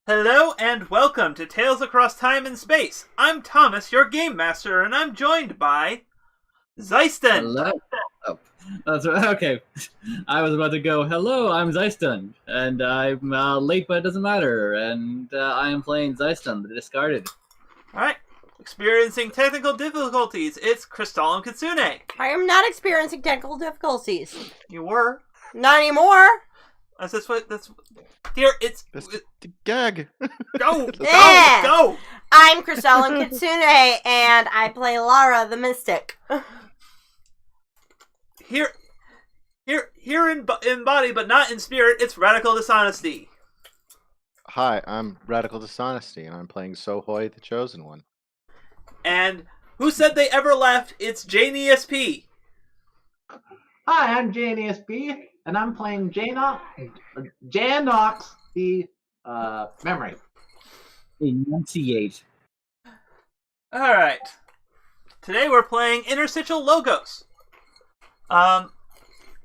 Hello and welcome to Tales Across Time and Space. I'm Thomas, your game master, and I'm joined by Xistund. Hello. Oh, that's right. Okay. I was about to go. Hello, I'm Xistund, and I'm late, but it doesn't matter. And I am playing Xistund, the discarded. All right, experiencing technical difficulties. It's Crystal and Kitsune. I am not experiencing technical difficulties. You were. Not anymore. That's what. That's here. It's the gag. Go. Yeah. Go. I'm Crystal and Kitsune, and I play Lara the Mystic. Here in body, but not in spirit. It's Radical Dishonesty. Hi, I'm Radical Dishonesty, and I'm playing Sohoy, the Chosen One. And who said they ever left? It's JNESP. Hi, I'm JNESP, and I'm playing Janox, the memory. Enunciate. All right. Today we're playing Interstitial Logos. Some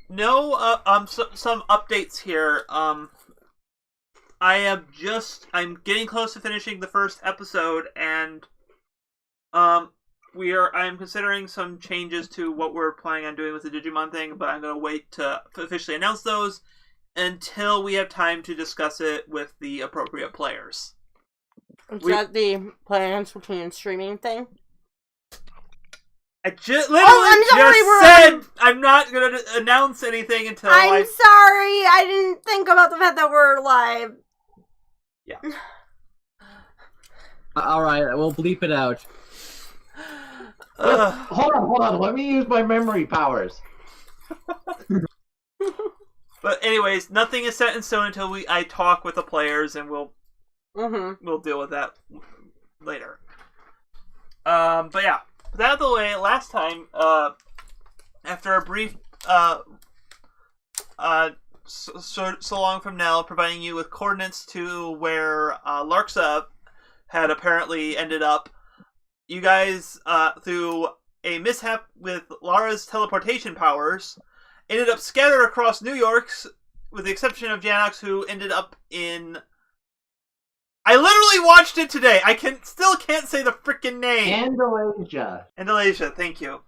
updates here. I'm getting close to finishing the first episode, and I'm considering some changes to what we're planning on doing with the Digimon thing, but I'm gonna wait to officially announce those until we have time to discuss it with the appropriate players. Is that the plans between streaming thing? I literally said I'm not going to announce anything until I'm sorry, I didn't think about the fact that we're live. Yeah. Alright, we'll bleep it out. Hold on. Let me use my memory powers. But anyways, nothing is set in stone until I talk with the players, and we'll deal with that later. But yeah. That out of the way, last time, after a brief, so long from now, providing you with coordinates to where Larxa had apparently ended up, you guys, through a mishap with Lara's teleportation powers, ended up scattered across New York, with the exception of Janox, who ended up in... I literally watched it today. I still can't say the freaking name. Andalasia, thank you.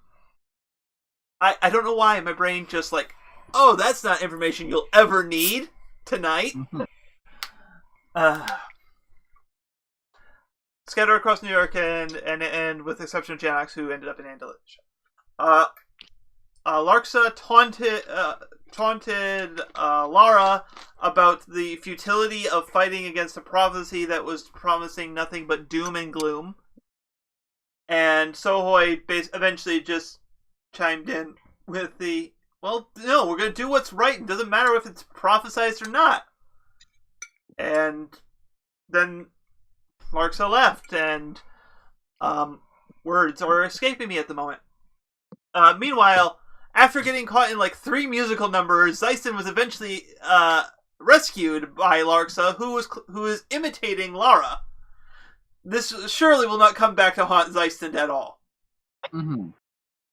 I don't know why my brain just like, oh, that's not information you'll ever need tonight. Scattered across New York and with the exception of Janox, who ended up in Andalasia. Larxa taunted Lara about the futility of fighting against a prophecy that was promising nothing but doom and gloom. And Sohoy eventually just chimed in with the, well, no, we're going to do what's right. It doesn't matter if it's prophesized or not. And then Larxa left, and words are escaping me at the moment. Meanwhile, after getting caught in like 3 musical numbers, Xistund was eventually rescued by Larxa, who is imitating Lara. This surely will not come back to haunt Xistund at all.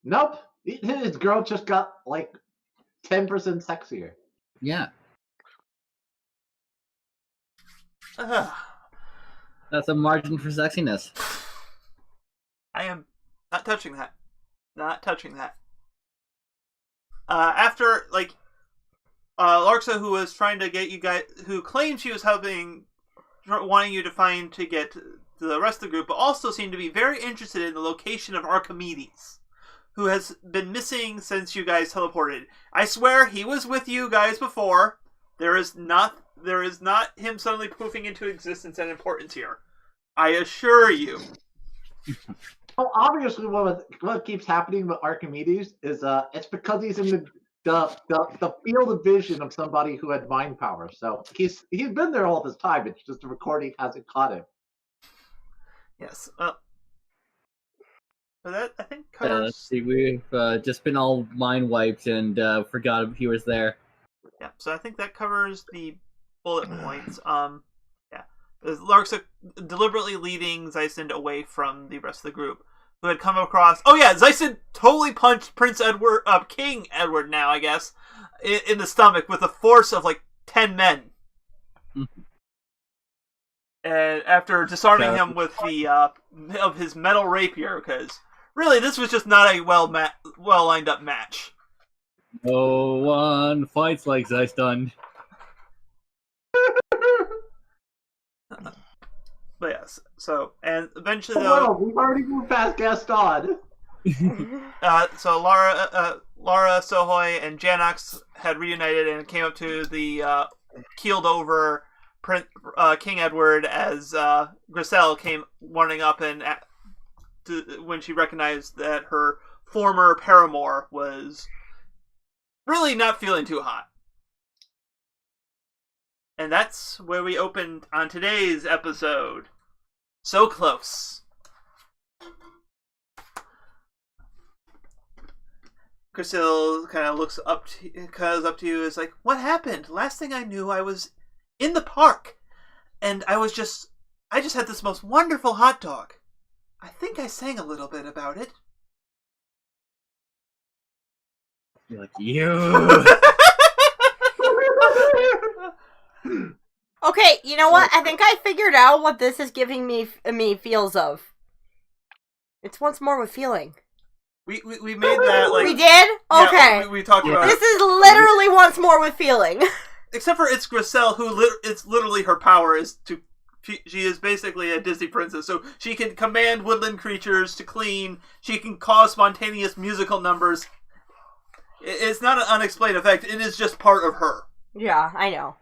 Nope. His girl just got like 10% sexier. Yeah. That's a margin for sexiness. I am not touching that. Not touching that. After, like, Larxa, who was trying to get you guys, who claimed she was wanting you to get to the rest of the group, but also seemed to be very interested in the location of Archimedes, who has been missing since you guys teleported. I swear he was with you guys before. There is not him suddenly poofing into existence and importance here. I assure you. Well, obviously, what keeps happening with Archimedes is it's because he's in the field of vision of somebody who had mind power. So he's been there all this time. It's just the recording hasn't caught him. Yes. So that I think covers. Let's see, we've just been all mind wiped and forgot he was there. Yeah. So I think that covers the bullet points. Yeah. Larxa deliberately leading Xistund away from the rest of the group, who had come across... Oh yeah, Xistund totally punched King Edward now, I guess, in the stomach with a force of like 10 men. and after disarming him with the of his metal rapier, because really this was just not a well lined up match. No one fights like Xistund. But yes, so and eventually Oh, though, well, we've already moved past Gaston. so Lara, Sohoi, and Janox had reunited and came up to the keeled over King Edward as Griselle came running up and when she recognized that her former paramour was really not feeling too hot. And that's where we opened on today's episode. So close. Griselle kind of looks up to you, is like, what happened? Last thing I knew, I was in the park, and I just had this most wonderful hot dog. I think I sang a little bit about it. You're like, you. Okay, you know what? I think I figured out what this is giving me feels of. It's once more with feeling. We made that like We did? Okay. Yeah, we talked about This it. is literally once more with feeling. Except for it's Griselle, who it's literally her power is to. She is basically a Disney princess, so she can command woodland creatures to clean. She can cause spontaneous musical numbers. It's not an unexplained effect. It is just part of her. Yeah, I know.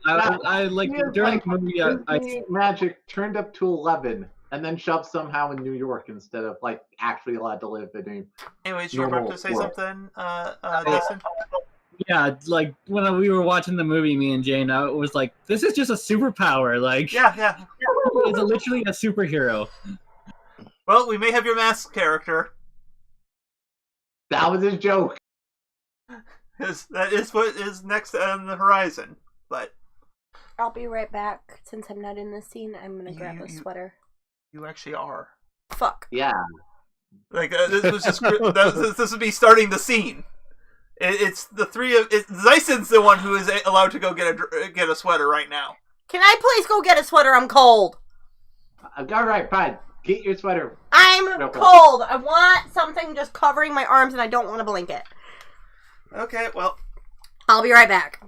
I like during the movie. Disney magic turned up to 11 and then shoved somehow in New York instead of like actually allowed to live in Anyways, you were about to say something, Jason? Yeah, like when we were watching the movie, me and Jane, I was like, "This is just a superpower." Like, Yeah. it's literally a superhero. Well, we may have your mask character. That was his joke. That is what is next on the horizon. But I'll be right back. Since I'm not in this scene, I'm gonna grab a You- sweater. you actually are. Fuck. Yeah. Like this was just this would be starting the scene. It's the three of Xistund's the one who is allowed to go get a sweater right now. Can I please go get a sweater? I'm cold. All right, fine. Get your sweater. I'm No problem. cold. I want something just covering my arms, and I don't want a blanket. Okay, well. I'll be right back.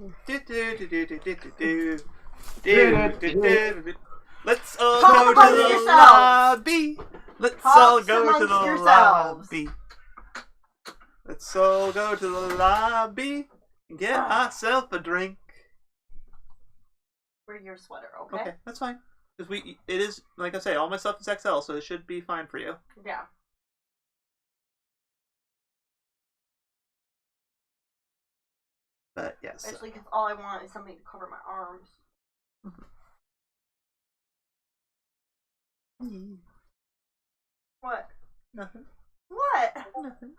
Let's all Talk go amongst to the yourselves. lobby. Let's Talk all go to amongst the yourselves. lobby. Let's all go to the lobby and get ourselves a drink. Wear your sweater, okay? Okay, that's fine. Because it is, like I say, all my stuff is XL, so it should be fine for you. Yeah. But yes. Especially because all I want is something to cover my arms. What? Nothing. What? Nothing.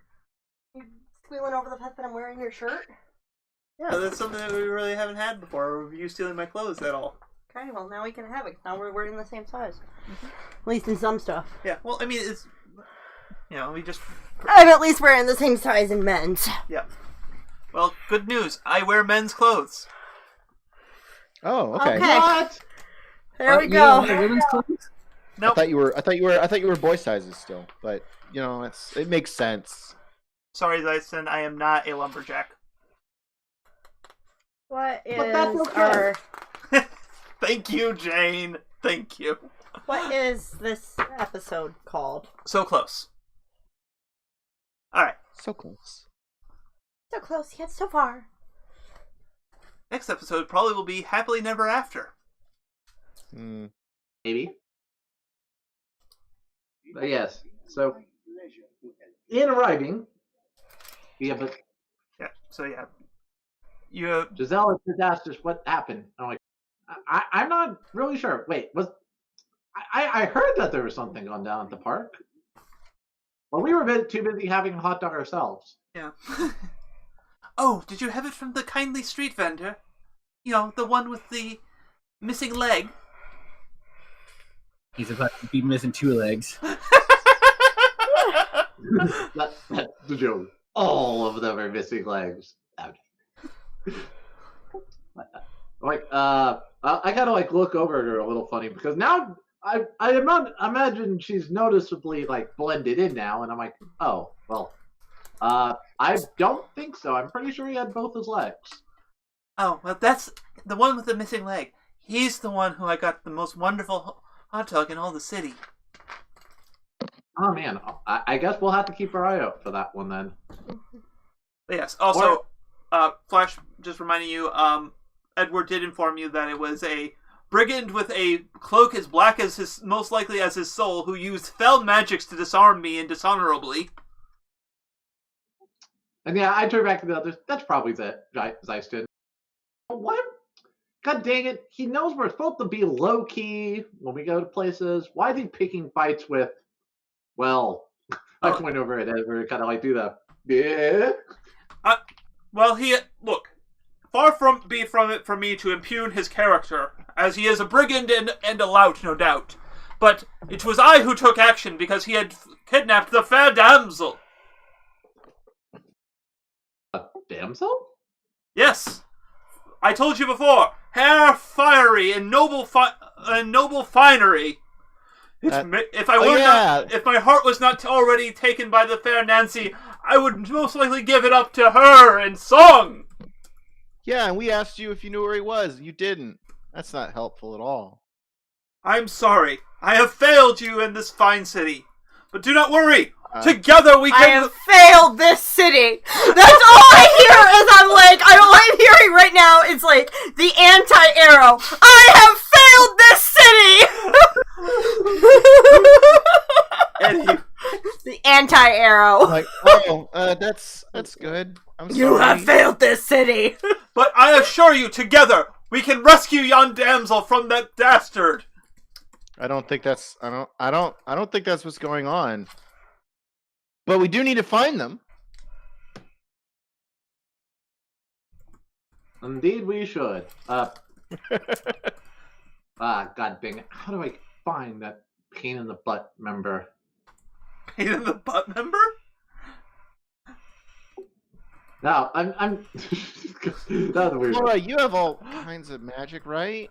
You squealing over the fact that I'm wearing your shirt? Yeah, that's something that we really haven't had before. Of you stealing my clothes at all. Okay, well now we can have it. Now we're wearing the same size. At least in some stuff. Yeah, well, I mean, it's... we just... I'm at least wearing the same size in men's. Yeah. Well, good news. I wear men's clothes. Oh, okay. Okay. What? There we You don't wear go. women's clothes? Nope. I thought you were boy sizes still, but it makes sense. Sorry, Xistund, I am not a lumberjack. What is But that's okay. our... Thank you, Jane. Thank you. What is this episode called? So close. Alright. So close. So close yet so far. Next episode probably will be Happily Never After. Maybe. But yes. So, in writing, we have a Yeah, so yeah. You have... Giselle has asked us what happened. I'm like, I'm not really sure. Wait, I heard that there was something going down at the park. Well, we were too busy having a hot dog ourselves. Yeah. Oh, did you have it from the kindly street vendor? The one with the missing leg. He's about to be missing 2 legs. That's the joke. All of them are missing legs. Like, I gotta like look over at her a little funny because now imagine she's noticeably like blended in now, and I'm like, oh well, I don't think so. I'm pretty sure he had both his legs. Oh, well, that's the one with the missing leg. He's the one who I got the most wonderful hot dog in all the city. Oh man, I guess we'll have to keep our eye out for that one then. But yes. Also, Flash, just reminding you, Edward did inform you that it was a brigand with a cloak as black as his, most likely as his soul, who used fell magics to disarm me and dishonorably. And yeah, I turn back to the others. That's probably Xistund. What? God dang it! He knows we're supposed to be low key when we go to places. Why is he picking fights with? Well, I point over at Edward, kind of like do the yeah. Well, far from be from it for me to impugn his character, as he is a brigand and a lout, no doubt. But it was I who took action because he had kidnapped the fair damsel. A damsel? Yes, I told you before. Hair fiery and noble finery. If my heart was not already taken by the fair Nancy, I would most likely give it up to her in song. Yeah, and we asked you if you knew where he was. You didn't. That's not helpful at all. I'm sorry. I have failed you in this fine city. But do not worry. Together we can... I have failed this city. That's all I hear is all I'm hearing right now is like the anti-arrow. I have failed this city. The anti-arrow. Like, oh, that's good. I'm sorry. You have failed this city. But I assure you, together we can rescue yon damsel from that dastard. I don't think that's what's going on. But we do need to find them. Indeed, we should. God dang it! How do I find that pain in the butt member? Pain in the butt member? No, I'm. That was weird. Laura, you have all kinds of magic, right?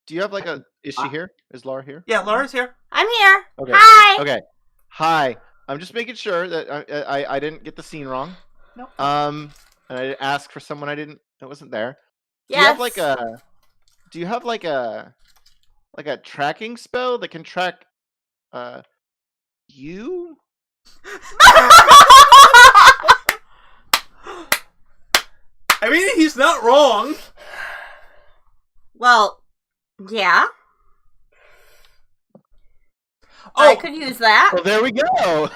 Do you have like a? Is she here? Is Lara here? Yeah, Lara's here. I'm here. Okay. Hi. Okay. Hi. I'm just making sure that I didn't get the scene wrong. Nope. And I asked for someone that wasn't there. Yes. Do you have like a tracking spell that can track you? I mean, he's not wrong. Well, yeah. Oh, I could use that. Well, there we go.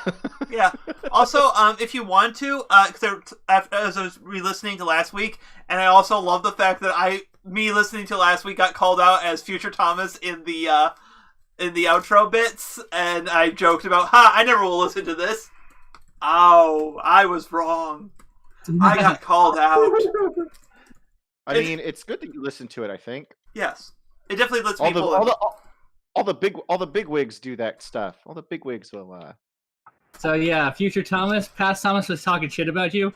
yeah. Also, if you want to, as I was re-listening to last week, and I also love the fact that me listening to last week got called out as Future Thomas in the outro bits, and I joked about, I never will listen to this. Oh, I was wrong. I got called out. I mean, it's good that you listen to it. I think. Yes, it definitely lets people. All the big wigs do that stuff. All the big wigs will. So yeah, future Thomas, past Thomas was talking shit about you.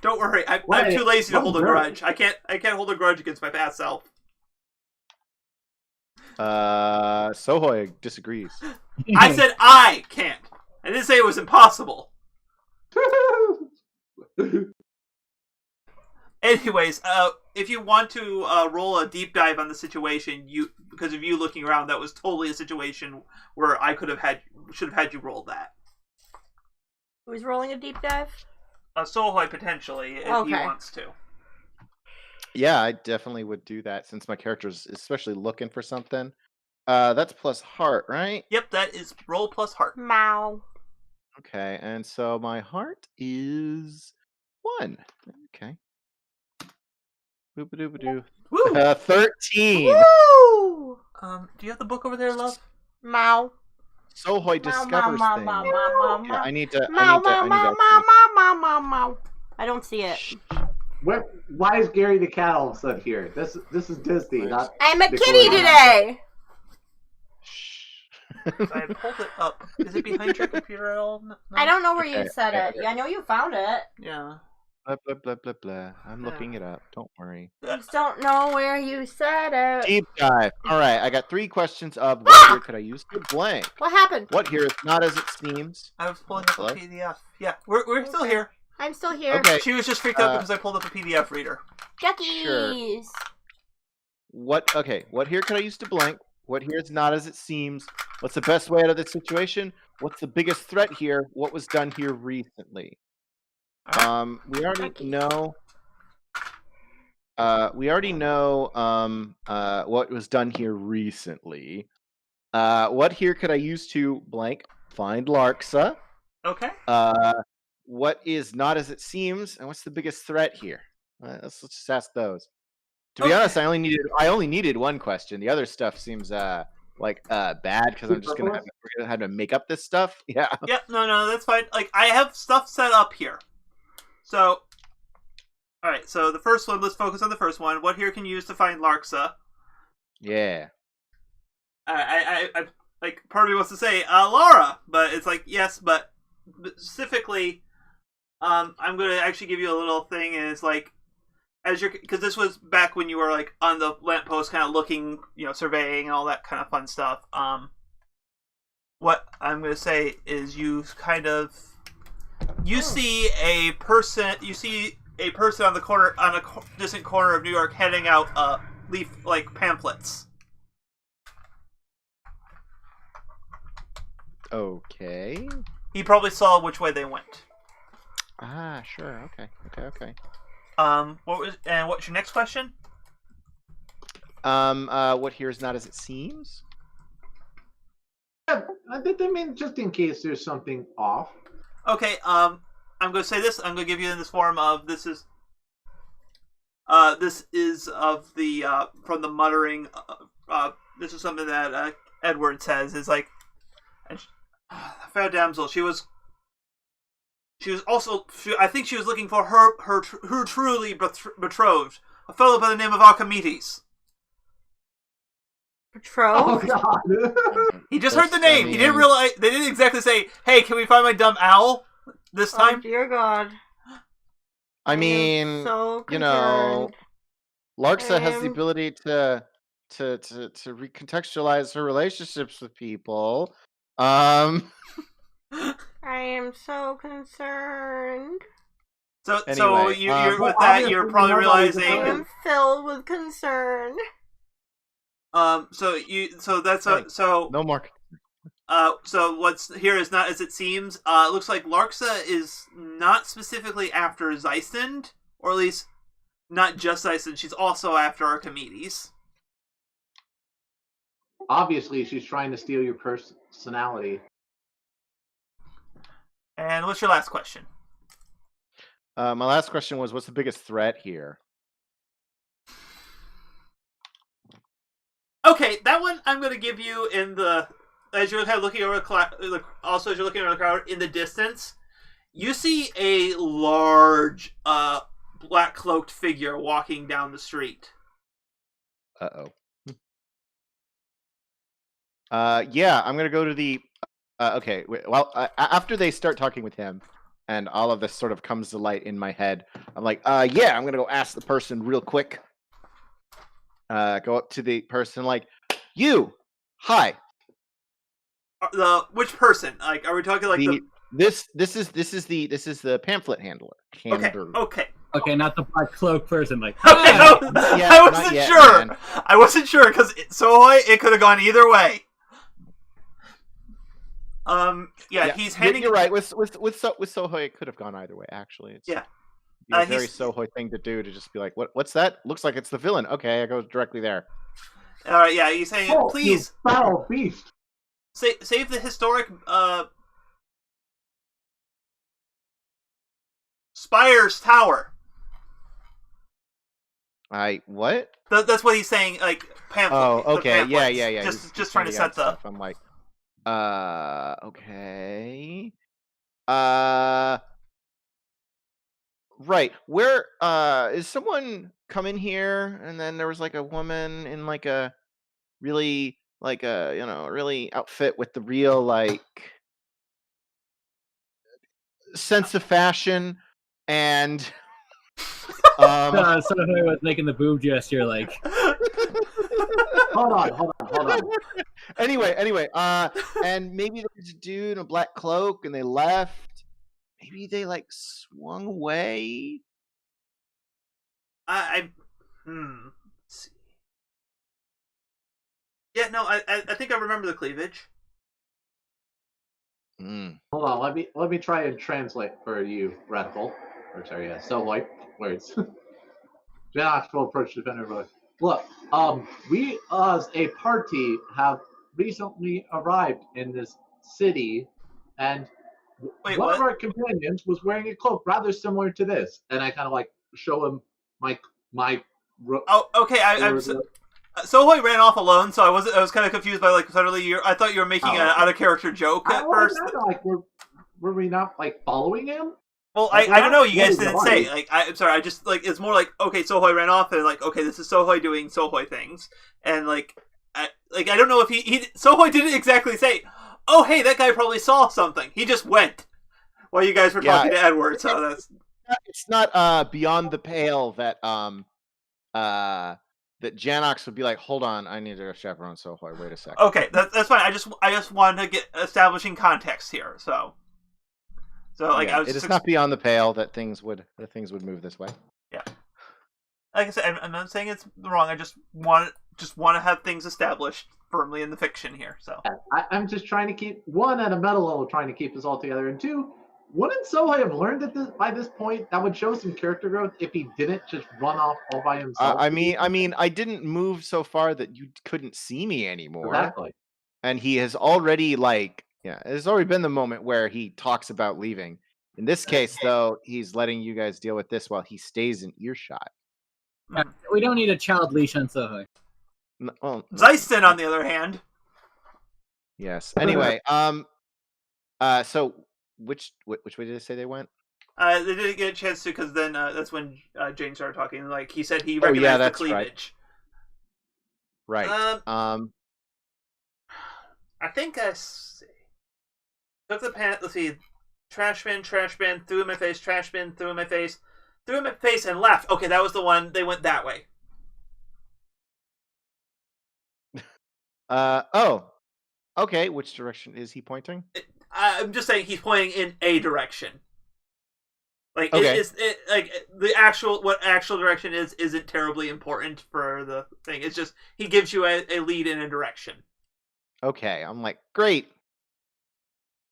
Don't worry, I'm too lazy to hold a grudge. I can't hold a grudge against my past self. Sohoy disagrees. I said I can't. I didn't say it was impossible. Anyways, if you want to roll a deep dive on the situation, because of you looking around, that was totally a situation where I should have had you roll that. Who's rolling a deep dive? Sohoy potentially, if he wants to. Yeah, I definitely would do that since my character's especially looking for something. That's plus heart, right? Yep, that is roll plus heart. Mow. Okay, and so my heart is 1. Okay. Boop-a-doop-a-doo. Woo! 13. Woo! Do you have the book over there, love? Mow. Sohoy discovers things. Yeah, I need to. I don't see it. Why is Gary the cat all of a sudden here? This is Disney, not. I'm a kitty today. I pulled it up. Is it behind your computer at all? No? I don't know where you set it. I know you found it. Yeah. Blah blah blah blah blah. I'm looking it up. Don't worry. I just don't know where you said it. Deep dive. All right, I got 3 questions of what here could I use to blank? What happened? What here is not as it seems? I was pulling up a Hello? PDF. Yeah, we're still here. I'm still here. Okay. She was just freaked out because I pulled up a PDF reader. Duckies. What? Okay. What here could I use to blank? What here is not as it seems? What's the best way out of this situation? What's the biggest threat here? What was done here recently? We already know. What was done here recently. What here could I use to blank? Find Larxa. Okay. What is not as it seems, and what's the biggest threat here? Let's just ask those. To be honest, I only needed 1 question. The other stuff seems bad because I'm just gonna have to make up this stuff. Yeah. Yeah. No, that's fine. Like I have stuff set up here. So, all right. So the first one. Let's focus on the first one. What here can you use to find Larxa? Yeah. I like part of me wants to say Lara, but it's like yes, but specifically, I'm going to actually give you a little thing, and it's like as you're because this was back when you were like on the lamppost, kind of looking, surveying and all that kind of fun stuff. What I'm going to say is you see a person on the corner on a distant corner of New York handing out pamphlets. Okay. He probably saw which way they went. Ah, sure. Okay. What's your next question? What here is not as it seems? Yeah, I think they mean just in case there's something off. Okay, I'm going to say this. I'm going to give you in this form of this is of the from the muttering. This is something that Edward says is like, fair damsel. She was also. I think she was looking for her truly betrothed, a fellow by the name of Archimedes. Betrothed? Oh God! He just heard the name. He didn't realize. They didn't exactly say, "Hey, can we find my dumb owl this time?" Oh dear God! I mean, so Larxa has the ability to recontextualize her relationships with people. I am so concerned. So Anyway, you're with that. You're probably I realizing. am filled with concern. no more. So what's here is not as it seems. It looks like Larxa is not specifically after Xistund, or at least not just Xistund. She's also after Archimedes. Obviously, she's trying to steal your personality. And what's your last question? My last question was, what's the biggest threat here? Okay, that one I'm going to give you as you're kind of looking over the crowd, also as you're looking over the crowd in the distance, you see a large black cloaked figure walking down the street. Uh-oh. Yeah, I'm going to go to the... okay, after they start talking with him, and all of this sort of comes to light in my head, I'm like, yeah, I'm going to go ask the person real quick. Go up to the person like, you, hi. Which person? Like, are we talking like this is the pamphlet handler. Okay. Okay, not the black cloak person. Like, Okay, "Hi!" I wasn't sure. Man. I wasn't sure because it could have gone either way. Yeah, he's handing. You're right. With Sohoy, it could have gone either way. Actually, it's a very Sohoy thing to do, to just be like, what's that? Looks like it's the villain. Okay, I go directly there. All right, yeah, he's saying, please, you foul beast. Save the historic Spire's Tower. What? That's what he's saying. Like pamphlet. Oh, okay, yeah. Just trying to set the. I'm like, okay. Right. Where is someone come in here, and then there was like a woman in like a really really outfit with the real like sense of fashion, and Sohoy was making the boob gesture, like. Hold on. Anyway, and maybe there's a dude in a black cloak, and they left. Maybe they like swung away. Let's see. Yeah, no, I think I remember the cleavage. Mm. Hold on, let me try and translate for you, Radical. Or sorry, yeah, so like words. Janox will approach the defender. Like, look, we as a party have recently arrived in this city, and Wait, one what? of our companions was wearing a cloak rather similar to this, and I kind of like show him my. Oh, okay. Sohoy ran off alone, so I was kind of confused by like suddenly I thought you were making an out of character joke at first. Like, were we not like following him? Well, I don't know. You guys didn't say. Like, I'm sorry. I just like it's more like okay, Sohoy ran off, and like okay, this is Sohoy doing Sohoy things, and like I don't know if he Sohoy didn't exactly say, oh hey, that guy probably saw something. He just went while you guys were talking to Edward. So it's not beyond the pale that that Janox would be like, hold on, I need to chaperone Sohoy. Wait a second. Okay, that's fine. I just wanted to get establishing context here. So like yeah, I was. It is not beyond the pale that things would move this way. Yeah. Like I said, I'm not saying it's wrong. I just want to have things established firmly in the fiction here. So I'm just trying to keep one at a meta level, trying to keep this all together, and two, wouldn't Sohoy have learned that by this point that would show some character growth if he didn't just run off all by himself? I mean, I didn't move so far that you couldn't see me anymore. Exactly. And he has already it's already been the moment where he talks about leaving. In this case, though, he's letting you guys deal with this while he stays in earshot. We don't need a child leash on Sohoy. Xistund, on the other hand. Yes. Anyway, so which way did they say they went? They didn't get a chance to because then that's when Jane started talking. Like he said, he recognized the cleavage. Right. I think I see. Took the pant. Let's see. Trash bin, threw in my face. Trash bin, threw in my face, and left. Okay, that was the one. They went that way. Oh. Okay. Which direction is he pointing? I'm just saying he's pointing in a direction. Like okay. The actual direction isn't terribly important for the thing. It's just he gives you a lead in a direction. Okay, I'm like, great.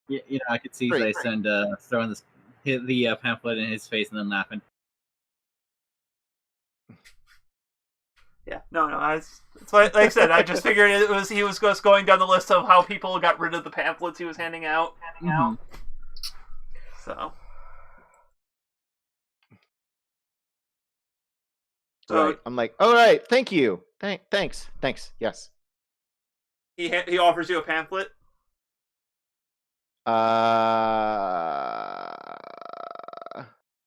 Yeah, I could see Xistund throwing the pamphlet in his face and then laughing. Yeah, no. It's like I said, I just figured he was just going down the list of how people got rid of the pamphlets he was handing out. So right. I'm like, all right, thank you, thanks, yes. He offers you a pamphlet.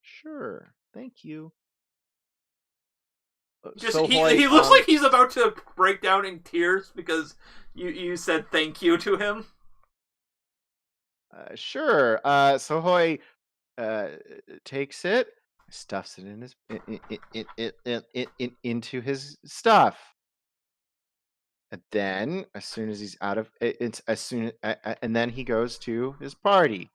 Sure, thank you. Just he looks like he's about to break down in tears because you said thank you to him. Sure. Sohoy takes it, stuffs it in his into his stuff. And then, as soon as he's out of it, and then he goes to his party.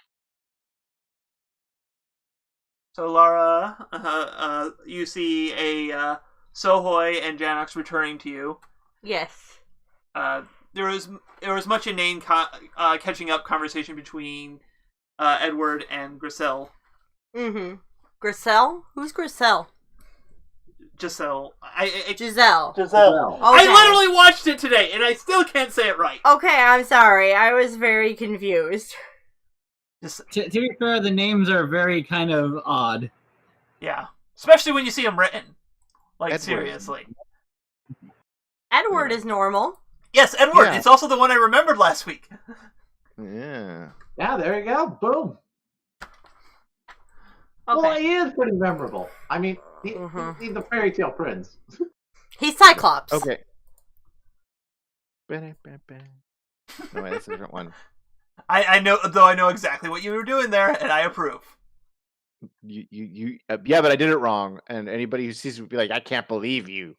So Lara, you see a Sohoy and Janox returning to you. Yes. There was much inane catching up conversation between Edward and Griselle. Mm-hmm. Griselle? Who's Griselle? Giselle. Giselle. Okay. I literally watched it today, and I still can't say it right. Okay, I'm sorry. I was very confused. To be fair, the names are very kind of odd. Yeah. Especially when you see them written. Like, Edward. seriously. Edward is normal. Yes, Edward. Yeah. It's also the one I remembered last week. Yeah. Yeah, there you go. Boom. Okay. Well, he is pretty memorable. I mean, he's the fairy tale prince. He's Cyclops. Okay. No, wait, that's a different one. I know exactly what you were doing there, and I approve. yeah, but I did it wrong. And anybody who sees it would be like, I can't believe you.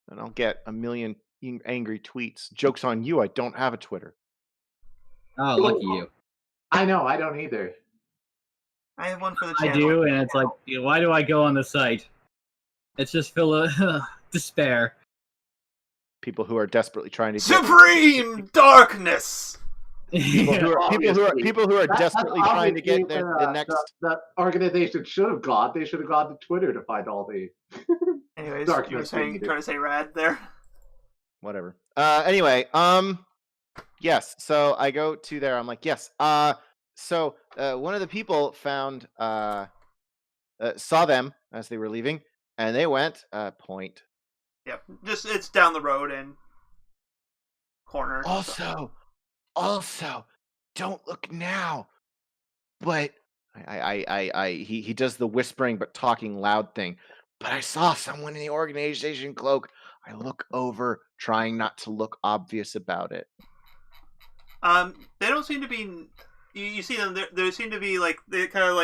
And I'll get a million angry tweets. Joke's on you. I don't have a Twitter. Oh, lucky you. I know, I don't either. I have one for the I channel. do, and it's like, why do I go on the site? It's just full of despair. People who are desperately trying to get Supreme darkness. people who are That's desperately trying to get obviously the next. the organization should have gone. They should have gone to Twitter to find all the. Anyways, Darkness you were saying, needed. trying to say rad there. Whatever. Anyway, yes. So I go to there. I'm like, yes. So one of the people found saw them as they were leaving, and they went point. Yep, just it's down the road and corner. Also, don't look now. But he does the whispering but talking loud thing. But I saw someone in the organization cloak. I look over, trying not to look obvious about it. They don't seem to be. You see them. They seem to be like they kind of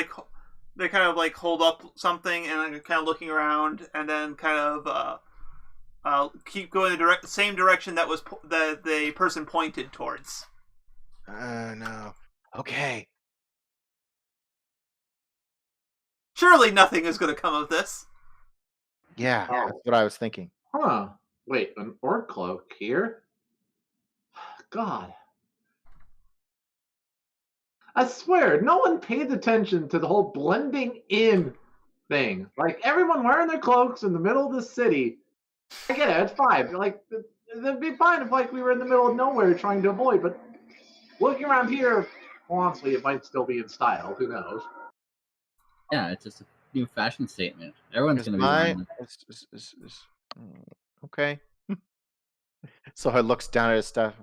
like hold up something and then kind of looking around and then kind of keep going the same direction that was that the person pointed towards. No. Okay. Surely nothing is going to come of this. Yeah, that's what I was thinking. Huh. Wait, an orc cloak here? God. I swear, no one paid attention to the whole blending in thing. Like, everyone wearing their cloaks in the middle of the city. I get it, it's fine. Like, it'd be fine if, like, we were in the middle of nowhere trying to avoid, but looking around here, well, honestly, it might still be in style. Who knows? Yeah, it's just a new fashion statement. Everyone's going to be wearing it. Okay. So he looks down at his stuff.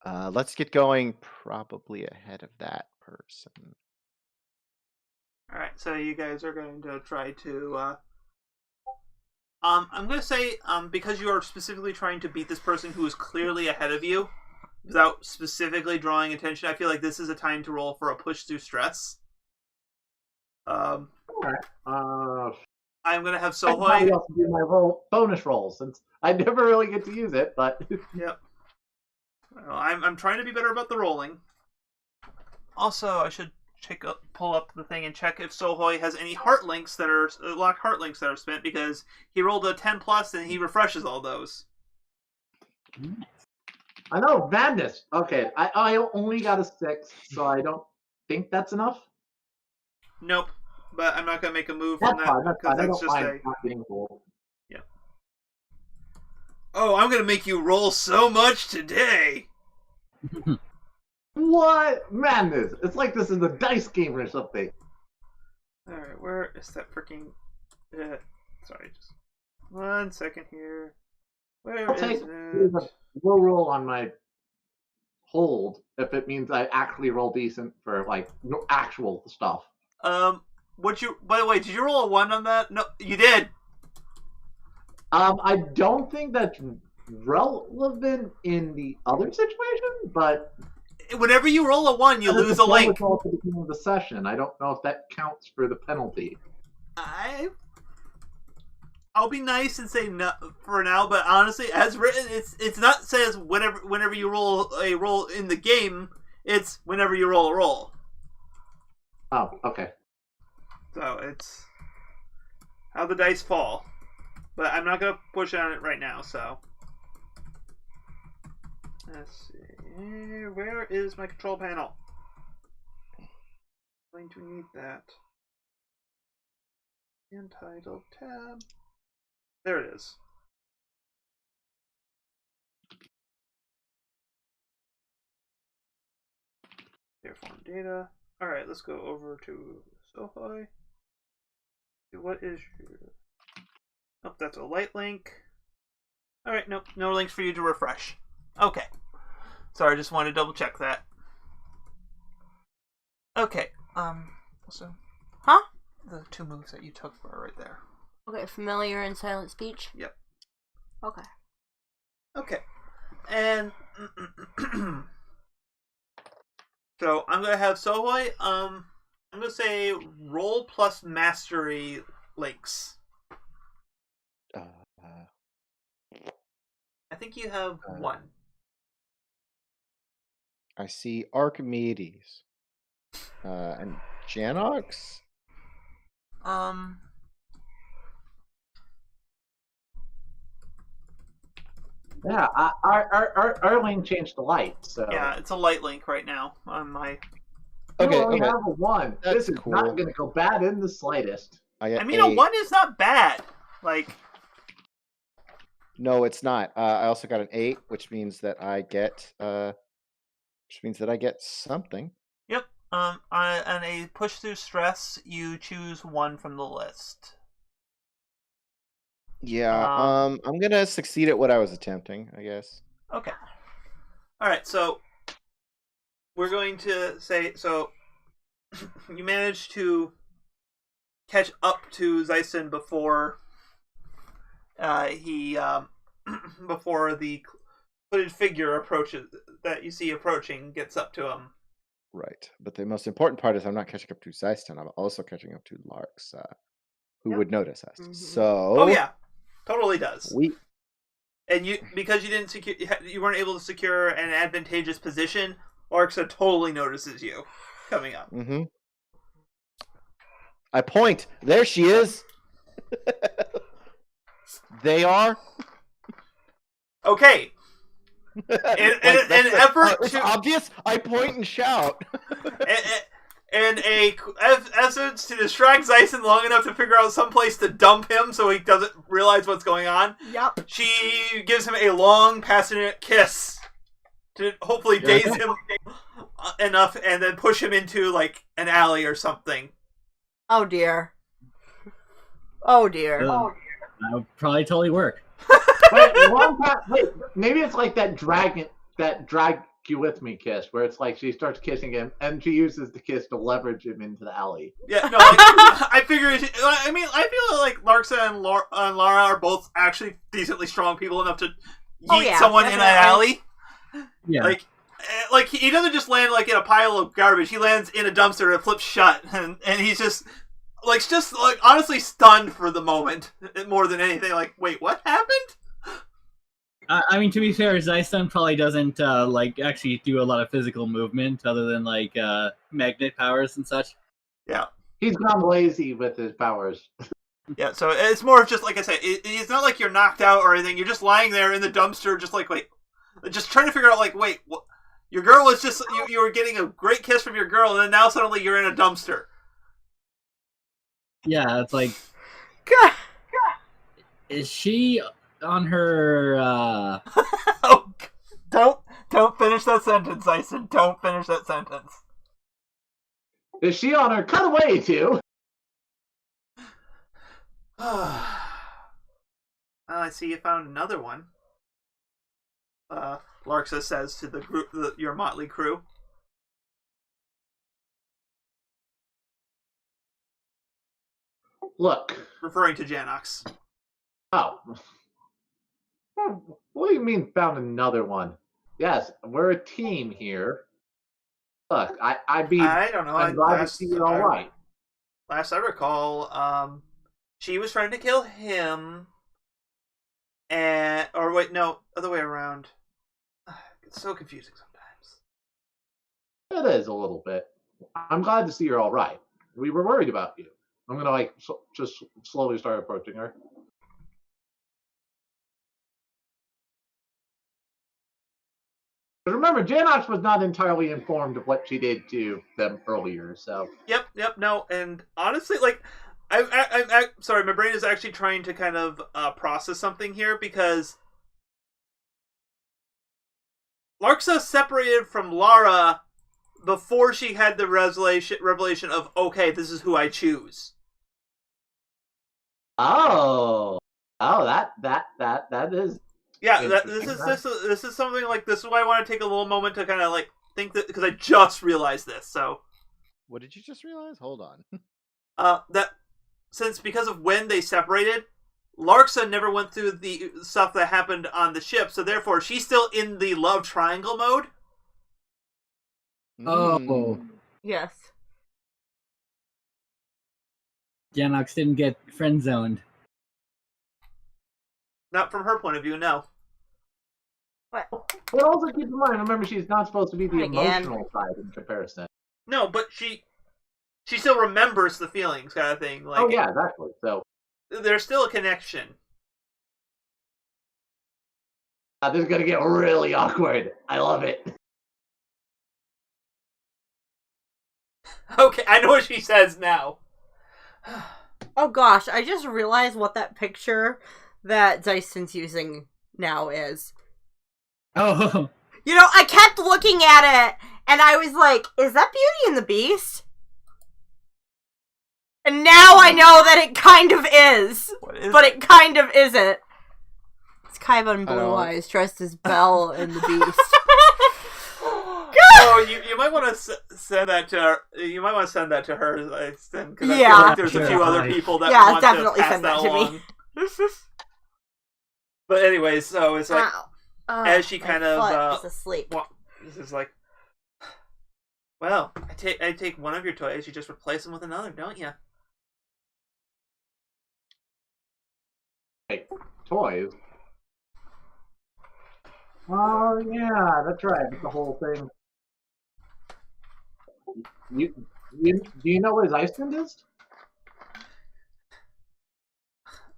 Let's get going probably ahead of that person. Alright, so you guys are going to try to I'm gonna say, because you are specifically trying to beat this person who is clearly ahead of you without specifically drawing attention, I feel like this is a time to roll for a push through stress. Alright. I'm gonna have I Sohoy. also do my bonus rolls since I never really get to use it, but Yep. Well, I'm trying to be better about the rolling. Also, I should pull up the thing and check if Sohoy has any heart links that are locked heart links that are spent, because he rolled a 10+ and he refreshes all those. I know, madness. Okay, I only got a 6, so I don't think that's enough. Nope, but I'm not gonna make a move That's from that fine. That's because fine. I that's don't just mind not being cool. Oh, I'm gonna make you roll so much today. What madness? It's like this is a dice game or something. All right, where is that freaking? Sorry, just 1 second here. Where I'll is take it? low roll on my hold if it means I actually roll decent for like no actual stuff. What you? By the way, did you roll a 1 on that? No, you did. I don't think that's relevant in the other situation, but Whenever you roll a 1, you lose a link. Roll at the beginning of the session. I don't know if that counts for the penalty. I'll be nice and say no for now, but honestly, as written, it's not says whenever you roll a roll in the game. It's whenever you roll a roll. Oh, okay. So it's how the dice fall. But I'm not gonna push on it right now. So let's see. Where is my control panel? I'm going to need that. Entitled tab. There it is. Airform data. Alright, let's go over to Sohoy. What is your... Oh, that's a light link. Alright, nope, no links for you to refresh. Okay. Sorry, I just wanted to double check that. Okay, so... Huh? The 2 moves that you took were right there. Okay, familiar and silent speech? Yep. Okay. Okay. And So I'm gonna have Sohoy. I'm gonna say roll plus mastery links. I think you have one. I see Archimedes. And Janox? Yeah, our link changed the light, so Yeah, it's a light link right now on my. you Okay, only okay. have a 1. That's This is cool. not going to go bad in the slightest. I mean, a 1 is not bad. Like, No, it's not. I also got an 8, which means that I get something. yep. On a push through stress, you choose one from the list. Yeah. I'm gonna succeed at what I was attempting, I guess. Okay. All right. So we're going to say so. You managed to catch up to Xistund before he before the hooded figure approaches that you see approaching gets up to him. Right. But the most important part is I'm not catching up to Xistund. I'm also catching up to Larxa, who would notice us. Mhm. So. Oh yeah, totally does. And because you didn't secure, you weren't able to secure an advantageous position. Larxa totally notices you coming up. Mm-hmm. I point. There she is. They are. Okay. In an effort it's to obvious. I point and shout. and a essence to distract Xistund long enough to figure out some place to dump him so he doesn't realize what's going on. Yep. She gives him a long, passionate kiss to hopefully daze him enough, and then push him into like an alley or something. Oh dear. Oh dear. That would probably totally work. Wait, maybe it's like that drag you with me kiss, where it's like she starts kissing him, and she uses the kiss to leverage him into the alley. Yeah, no, I figure. I mean, I feel like Larxa and Lara are both actually decently strong people enough to yeet someone in an alley. Yeah. Like he doesn't just land like in a pile of garbage. He lands in a dumpster that flips shut, and he's just honestly stunned for the moment more than anything. Like, wait, what happened? I mean, to be fair, Xistund probably doesn't actually do a lot of physical movement other than magnet powers and such. Yeah, he's gone lazy with his powers. Yeah, so it's more of just like I said. It's not like you're knocked out or anything. You're just lying there in the dumpster, just just trying to figure out what. Your girl was just you were getting a great kiss from your girl, and then now suddenly you're in a dumpster. Yeah, it's like, God. is she on her? Oh, don't finish that sentence, Xistund. Don't finish that sentence. Is she on her cutaway too? I see you found another one. Larxa says to the group, your motley crew. Look. Referring to Janox. Oh. What do you mean found another one? Yes, we're a team here. Look, I don't know. I'm glad to see you're all right. Last I recall, she was trying to kill him, or wait, no, other way around. It's so confusing sometimes. It is a little bit. I'm glad to see you're all right. We were worried about you. I'm gonna just slowly start approaching her. But remember, Janox was not entirely informed of what she did to them earlier, so. Yep, no, and honestly, I'm sorry, my brain is actually trying to kind of process something here, because Larxa separated from Lara before she had the revelation of, okay, this is who I choose. Oh, that is. Yeah, this is something this is why I want to take a little moment to kind of think that, because I just realized this. So, what did you just realize? Hold on. That because of when they separated, Larxa never went through the stuff that happened on the ship, so therefore she's still in the love triangle mode. Oh. Mm. Yes. Janox didn't get friend zoned. Not from her point of view, no. What? But also keep in mind, remember, she's not supposed to be the Again. emotional side in comparison. No, but she still remembers the feelings, kind of thing. Like, Oh yeah, exactly. So there's still a connection. this is gonna get really awkward. I love it. Okay, I know what she says now. Oh gosh, I just realized what that picture that Xistund's using now is. Oh. You know, I kept looking at it, and I was like, is that Beauty and the Beast? And now I know that it kind of is, but it kind of isn't. It's Kaiba in blue eyes, dressed as Belle and the Beast. Oh, you might want to send that to her. You might want to send that to her, because I feel Yeah. like there's a few other people that Yeah, want definitely to pass send that to along. me. But anyways, so it's like, Ow. as she My kind foot of is asleep. this is like, well, I take one of your toys, you just replace them with another, don't you? Hey, toys. Oh yeah, that's right. That's the whole thing. Do you know where Xistund is?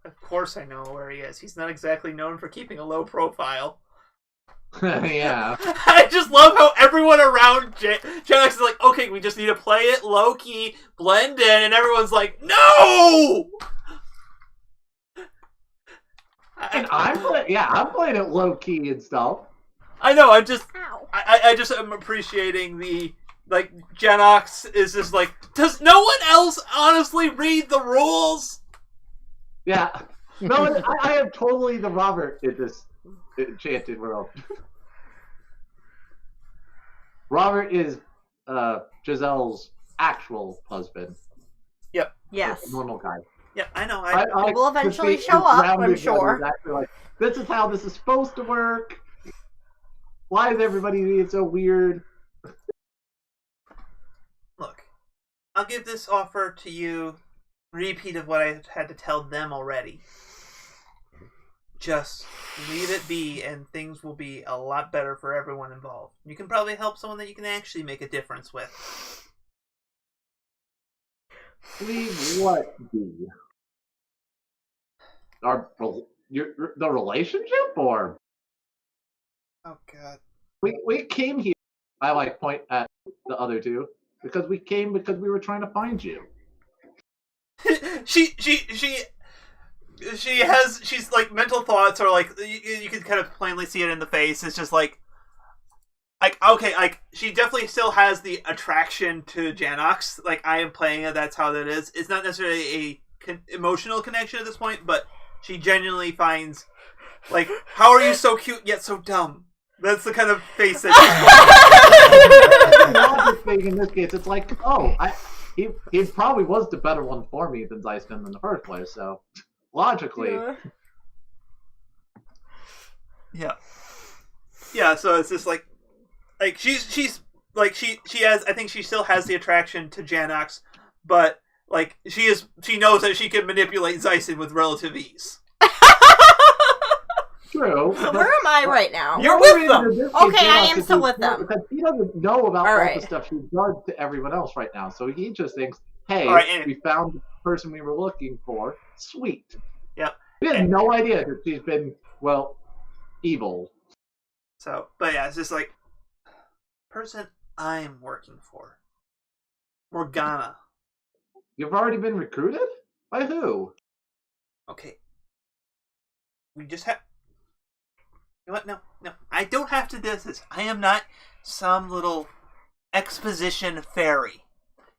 Of course I know where he is. He's not exactly known for keeping a low profile. Yeah. I just love how everyone around Jax is like, okay, we just need to play it low key, blend in, and everyone's like, no! And I'm playing it low key and stuff. I know, Ow. I just am appreciating the, like, Genox is just like, does no one else honestly read the rules? Yeah. No, I am totally the Robert in this enchanted world. Robert is Giselle's actual husband. Yes. Normal guy. Yeah, I know. He will eventually show up, I'm sure. Exactly like, this is how this is supposed to work. Why is everybody being so weird? Look, I'll give this offer to you, repeat of what I had to tell them already. Just leave it be, and things will be a lot better for everyone involved. You can probably help someone that you can actually make a difference with. Leave what be? The relationship, or Oh God. we came here. I like point at the other two because we came because we were trying to find you. She's like, mental thoughts are like, you can kind of plainly see it in the face. It's just like okay, like, she definitely still has the attraction to Janox. Like, I am playing it, that's how that is. It's not necessarily a emotional connection at this point, but she genuinely finds, like, how are you so cute yet so dumb? That's the kind of face that The logic thing in this case, it's like, oh, he probably was the better one for me than Xistund in the first place. So logically, yeah. So it's just like she's like she has. I think she still has the attraction to Janox, but like she knows that she can manipulate Xistund with relative ease. true. So where am I right now? You're with them. Okay, I am still with them. Because he doesn't know about all Alright. the stuff she does to everyone else right now. So he just thinks, hey, Alright, and- we found the person we were looking for. Sweet. Yep. He has no idea that she's been, well, evil. So, but yeah, it's just like, person I'm working for, Morgana. You've already been recruited? By who? Okay. We just have. You know what? No. I don't have to do this. I am not some little exposition fairy.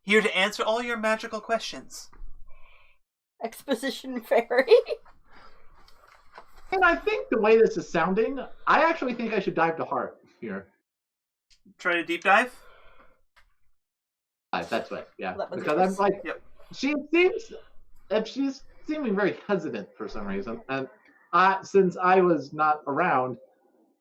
Here to answer all your magical questions. Exposition fairy. And I think the way this is sounding, I actually think I should dive to heart here. Try to deep dive? That's right, yeah. That was Because yours. I'm like, Yep. she's seeming very hesitant for some reason. And since I was not around,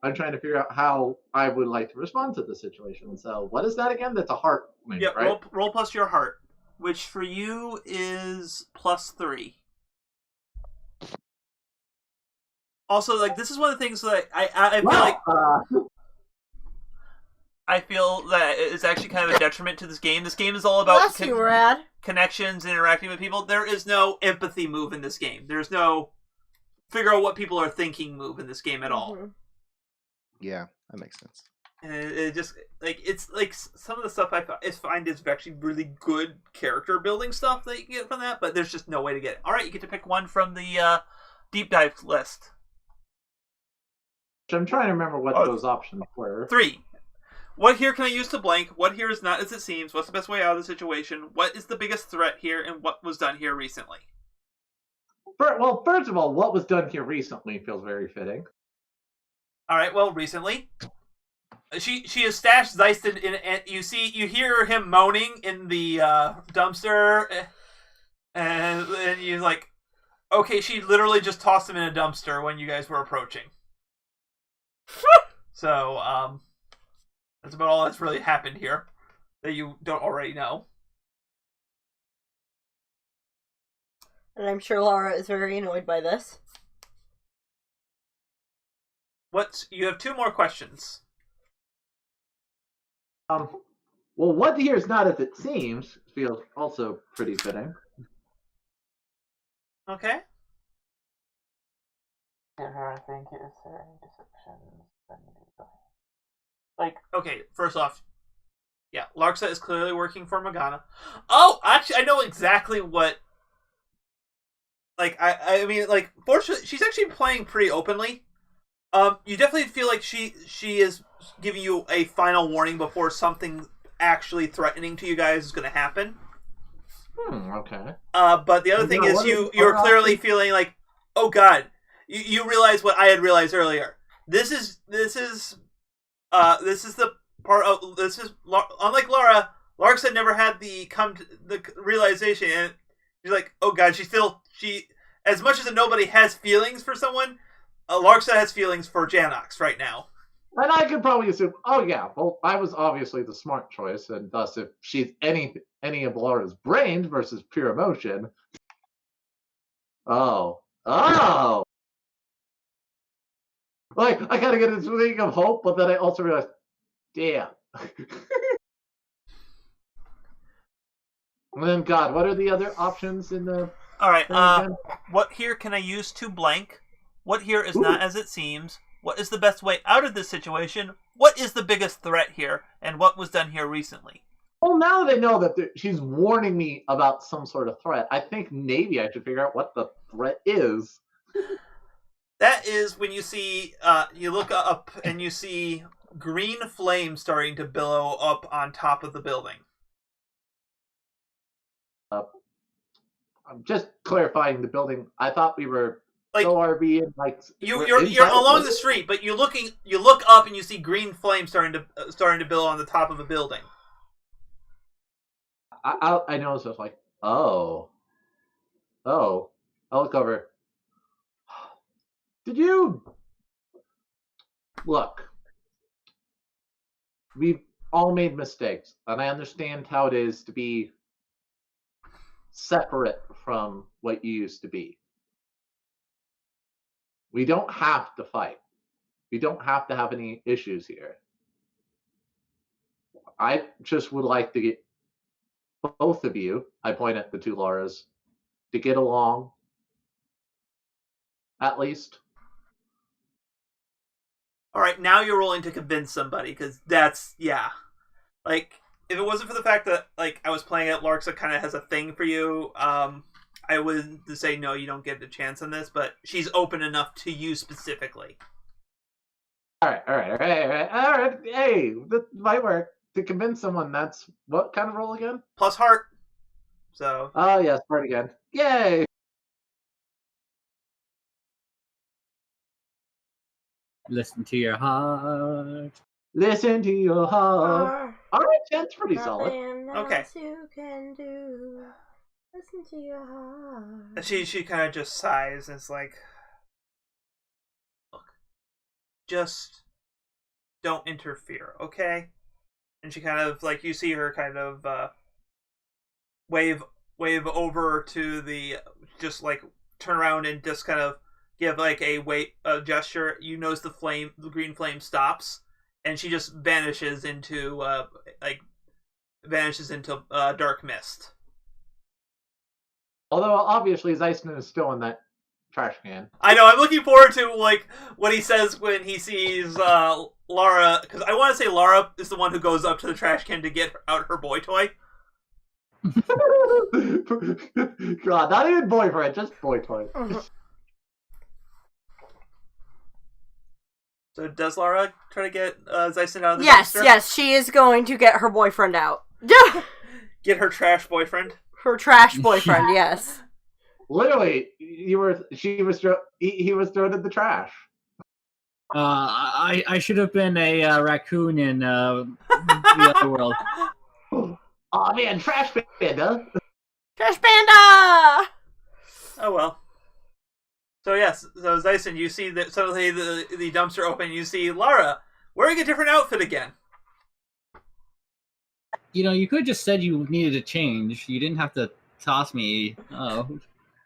I'm trying to figure out how I would like to respond to the situation. So, what is that again? That's a heart wing, Yeah, right? roll plus your heart, which for you is +3. Also, like, this is one of the things that I feel like I feel that it's actually kind of a detriment to this game. This game is all about Bless you, Rad. connections, interacting with people. There is no empathy move in this game. There's no figure out what people are thinking move in this game at all. Yeah, that makes sense. And it just, like, it's like some of the stuff I find is actually really good character building stuff that you can get from that, but there's just no way to get it. All right, you get to pick one from the deep dive list. I'm trying to remember what those options were. 3. What here can I use to blank? What here is not as it seems? What's the best way out of the situation? What is the biggest threat here? And what was done here recently? Well, first of all, what was done here recently feels very fitting. All right. Well, recently, she has stashed Xistund in, and you hear him moaning in the dumpster, and you're like, okay, she literally just tossed him in a dumpster when you guys were approaching. So, that's about all that's really happened here that you don't already know. And I'm sure Lara is very annoyed by this. You have 2 more questions. Well, what here is not as it seems feels also pretty fitting. Okay. I think is there any deceptions? Like, okay, first off, yeah, Larxa is clearly working for Morgana. Oh, actually, I know exactly what. Like, I mean, like, fortunately, she's actually playing pretty openly. You definitely feel like she is giving you a final warning before something actually threatening to you guys is going to happen. Okay. But the other thing is you're clearly feeling like, oh god, you realize what I had realized earlier. This is the part of this is unlike Lara. Larxa never had the realization, and she's like, oh god, she as much as nobody has feelings for someone, Larxa has feelings for Janox right now. And I could probably assume, oh yeah, well, I was obviously the smart choice, and thus if she's any of Lara's brains versus pure emotion. Oh. Like, I kind of get this feeling of hope, but then I also realize, damn. And then, God, what are the other options in the... All right, what here can I use to blank? What here is not as it seems? What is the best way out of this situation? What is the biggest threat here? And what was done here recently? Well, now that I know that she's warning me about some sort of threat, I think maybe I should figure out what the threat is. That is when you see, you look up and you see green flames starting to billow up on top of the building. I'm just clarifying the building. I thought we were... Like, so are we in, like, you're along the street, but you look up and you see green flames starting to billow on the top of a building. I know, so it's like, oh, I'll look over. Did you look? We've all made mistakes, and I understand how it is to be separate from what you used to be. We don't have to fight. We don't have to have any issues here. I just would like to get both of you, I point at the 2 Laras, to get along, at least. All right, now you're rolling to convince somebody, because that's, yeah. Like, if it wasn't for the fact that, like, I was playing it, Larxa kind of has a thing for you, I would say, no, you don't get a chance on this, but she's open enough to you specifically. All right. Hey, that might work. To convince someone, that's what kind of roll again? Plus heart. So. Oh, yes, heart again. Yay! Listen to your heart. Listen to your heart. All right, that's pretty solid. Okay. You can do. Listen to your heart. She kind of just sighs and is like, look, just don't interfere, okay? And she kind of, like, you see her kind of wave over to the, just, like, turn around and just kind of give, like, a gesture. You notice the green flame stops, and she just vanishes into, dark mist. Although, obviously, Xistund is still in that trash can. I know, I'm looking forward to, like, what he says when he sees Lara, because I want to say Lara is the one who goes up to the trash can to get out her boy toy. God, not even boyfriend, just boy toy. So does Lara try to get Xistund out of the dumpster? Yes, she is going to get her boyfriend out. Get her trash boyfriend? Her trash boyfriend, yes. Literally, he was thrown in the trash. I should have been a raccoon in the other world. Oh man, trash panda! Trash panda! Oh well. So yes, so Xistund, you see that suddenly the dumpster open. You see Lara wearing a different outfit again. You know, you could have just said you needed a change. You didn't have to toss me,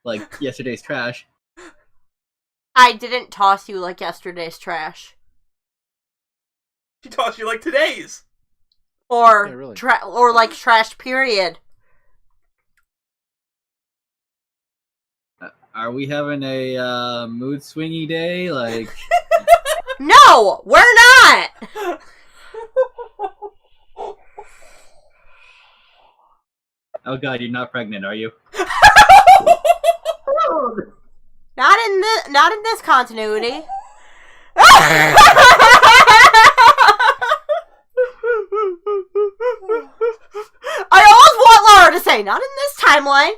like yesterday's trash. I didn't toss you like yesterday's trash. She tossed you like today's. Or Yeah, really. or like trash period. Are we having a mood swingy day? Like, No, we're not! oh god, you're not pregnant, are you? Not in this continuity. I always want Lara to say, not in this timeline.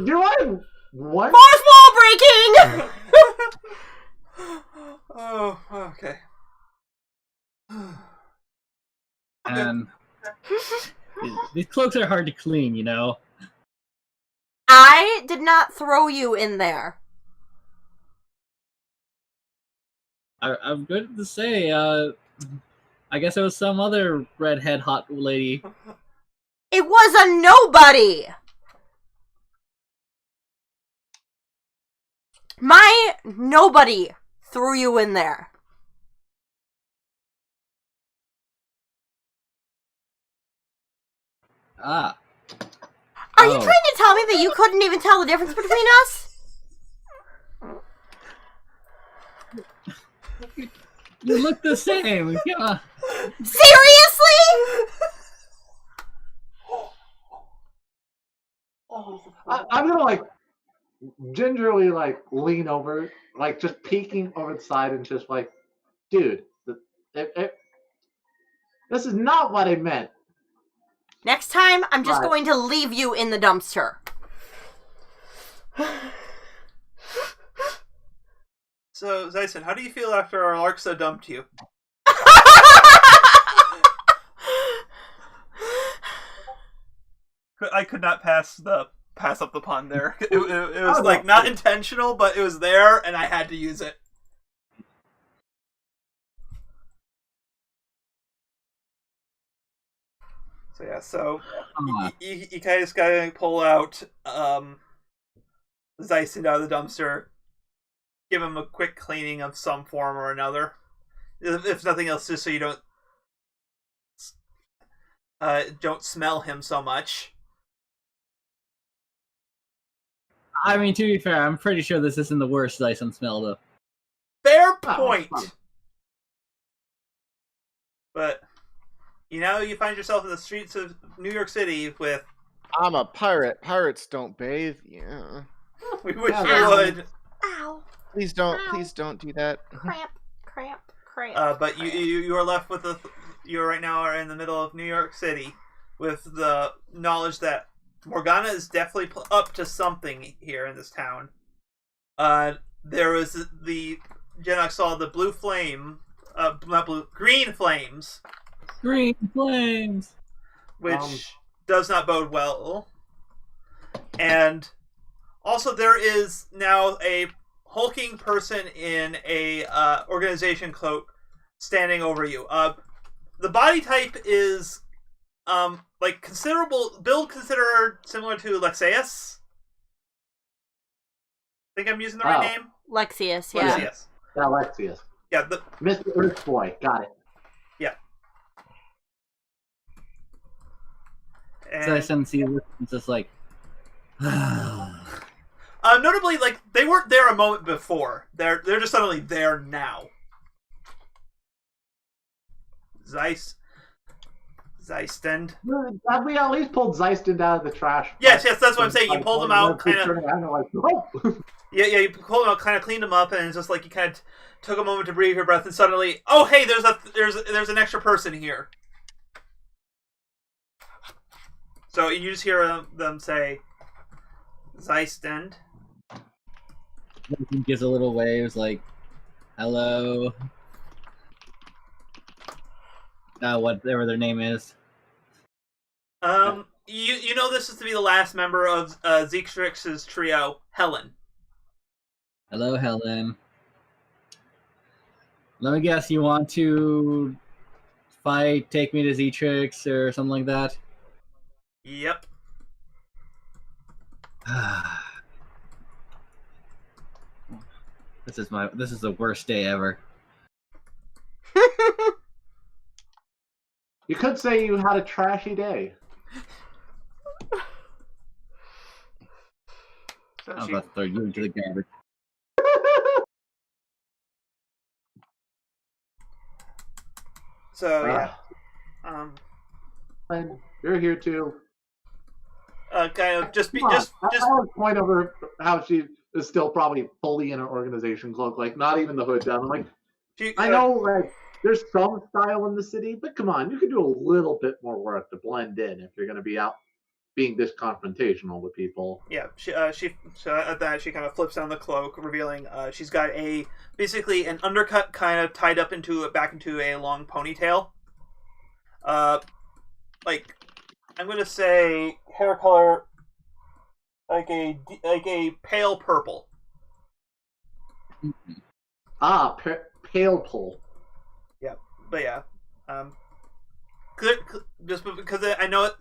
Do I what? Fourth wall breaking! Oh, okay. And these cloaks are hard to clean, you know. I did not throw you in there. I'm good to say, I guess it was some other redhead hot lady. It was a nobody! My nobody threw you in there. Ah. Are you trying to tell me that you couldn't even tell the difference between us? You look the same. Yeah. Seriously? I'm gonna like gingerly like lean over, like just peeking over the side and just like, dude, this is not what I meant. Next time, I'm just Right. going to leave you in the dumpster. So, Xistund, how do you feel after our Larxa dumped you? I could not pass up the pun there. It was like not intentional, but it was there, and I had to use it. So yeah, so you kind of just gotta pull out Xistund out of the dumpster, give him a quick cleaning of some form or another, if nothing else, just so you don't smell him so much. I mean, to be fair, I'm pretty sure this isn't the worst Xistund smell, though. Fair point. But you find yourself in the streets of New York City with. I'm a pirate. Pirates don't bathe. Yeah. We wish Yeah, we Ow. would. Ow. Please don't. Ow. Please don't do that. Cramp. But you are left with you right now are in the middle of New York City, with the knowledge that Morgana is definitely up to something here in this town. There was the Genox saw the blue flame, green flames. Green flames! Which does not bode well. And also there is now a hulking person in a organization cloak standing over you. The body type is like considerable build considered similar to Lexaeus. I think I'm using the right name. Lexius, yeah. Lexius. Yeah, Lexius. Yeah, the Mr. Earth Boy. Got it. yeah. So I And, suddenly see this, it's just like, notably, like they weren't there a moment before. They're just suddenly there now. Xistund. Have we at least pulled Xistund out of the trash? Yes, that's what I'm saying. You pulled him out, kind of. Like, oh. Yeah, you pulled him out, kind of cleaned him up, and it's just like you kind of took a moment to breathe your breath, and suddenly, oh hey, there's an extra person here. So you just hear them say, Xistund. he gives a little wave, like, hello. Whatever their name is. You know this is to be the last member of Xixtrix's trio, Helen. Hello, Helen. Let me guess, you want to take me to Xtrix or something like that? Yep. This is the worst day ever. You could say you had a trashy day. I'm about to throw you into the garbage. So yeah. And you're here too. Kind of just I would point over how she is still probably fully in an organization cloak, like not even the hood down. I'm like, I know, like there's some style in the city, but come on, you can do a little bit more work to blend in if you're going to be out being this confrontational with people. Yeah, so at that she kind of flips down the cloak, revealing she's got basically an undercut kind of tied up back into a long ponytail. Like I'm gonna say hair color like a pale purple. Pale pull. Yeah, but yeah, just because I know it.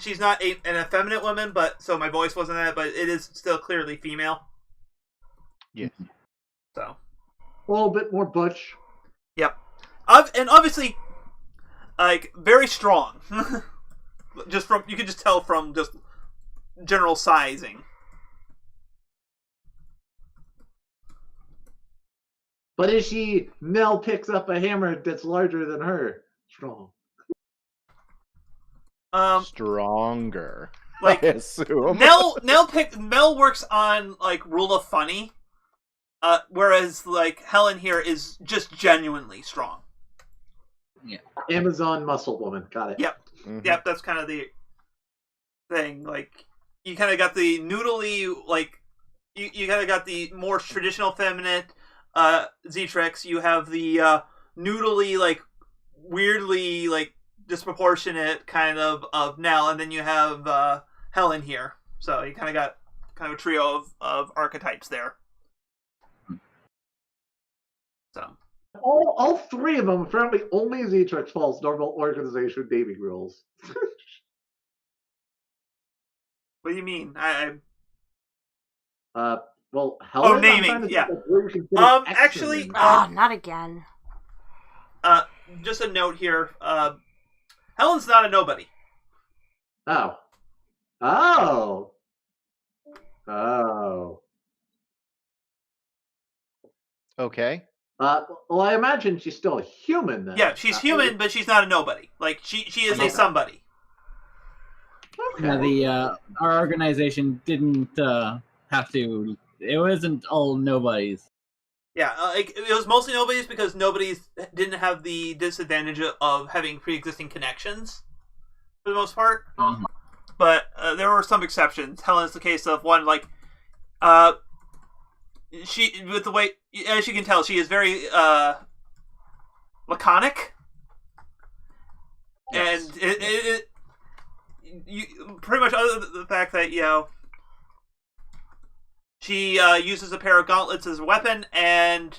She's not an effeminate woman, but so my voice wasn't that, but it is still clearly female. Yeah. So a little bit more butch. Yep, and obviously, like very strong. Just from you can just tell from just general sizing. But is she Nell picks up a hammer that's larger than her? Strong. Stronger. Like I assume. Mel works on like rule of funny, whereas like Helen here is just genuinely strong. Yeah. Amazon muscle woman. Got it. Yep. Mm-hmm. Yep. That's kind of the thing. Like you kind of got the noodly, like you kind of got the more traditional feminine Xtrix. You have the noodly, like weirdly, like disproportionate kind of Nell, and then you have Helen here. So you kind of got kind of a trio of archetypes there. So all three of them apparently only Xtrix falls normal organization naming rules. what do you mean? Well, Helen. Naming. Yeah. Actually, not again. Just a note here. Helen's not a nobody. Oh. Okay. Well, I imagine she's still a human then. Yeah, she's human, but she's not a nobody. Like she is a somebody. Okay. Yeah, our organization didn't have to. It wasn't all nobodies. Yeah, it was mostly nobodies because nobodies didn't have the disadvantage of having pre-existing connections for the most part. Mm-hmm. But there were some exceptions. Helen's the case of one, like, she, with the way, as you can tell, she is very laconic. Yes. And you pretty much, other than the fact that, you know, She uses a pair of gauntlets as a weapon, and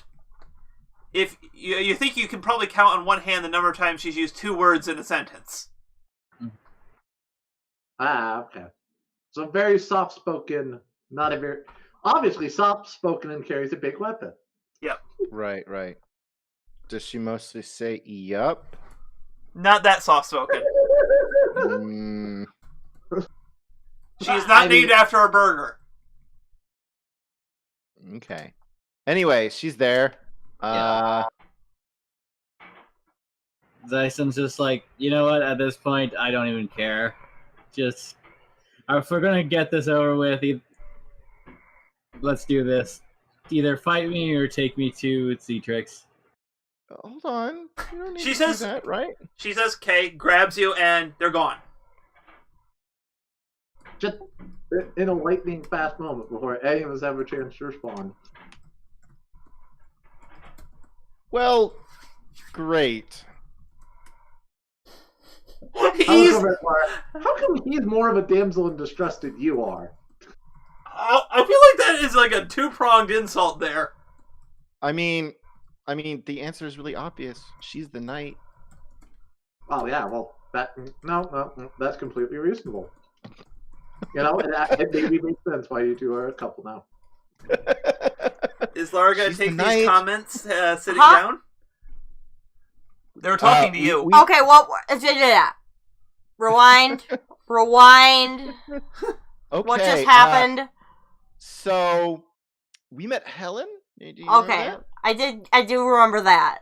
if you think you can probably count on one hand the number of times she's used 2 words in a sentence. Okay. So very soft-spoken, not a very... Obviously, soft-spoken and carries a big weapon. Yep. Right. Does she mostly say yup? Not that soft-spoken. She is not named after a burger. Okay. Anyway, she's there. Zyson's just like, you know what? At this point, I don't even care. Just, if we're gonna get this over with, let's do this. Either fight me or take me to Zetrix. Hold on. You don't need She to says do that, right? She says, "Okay," grabs you, and they're gone. Just in a lightning fast moment before any of us have a chance to respond. Well, great. How come he's more of a damsel in distress than you are? I feel like that is like a 2-pronged insult there. I mean, the answer is really obvious. She's the knight. Oh yeah, well no, that's completely reasonable. You know, it maybe makes sense why you two are a couple now. Is Lara going to take the these knight. comments sitting down? They were talking to you. Okay, what? Rewind. Okay. What just happened? So, we met Helen. Do you remember Okay, that? I do remember that.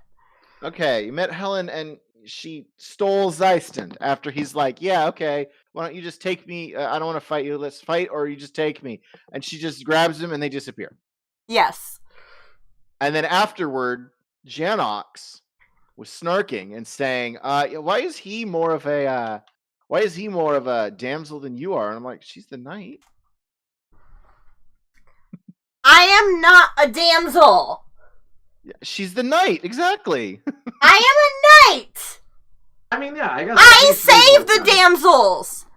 Okay, you met Helen, and she stole Xistund after he's like, yeah, okay, why don't you just take me? I don't want to fight you. Let's fight, or you just take me. And she just grabs him, and they disappear. Yes. And then afterward, Janox was snarking and saying, why is he more of a damsel than you are? And I'm like, she's the knight. I am not a damsel. Yeah, she's the knight, exactly. I am a knight. I mean, yeah, I guess I save the damsels.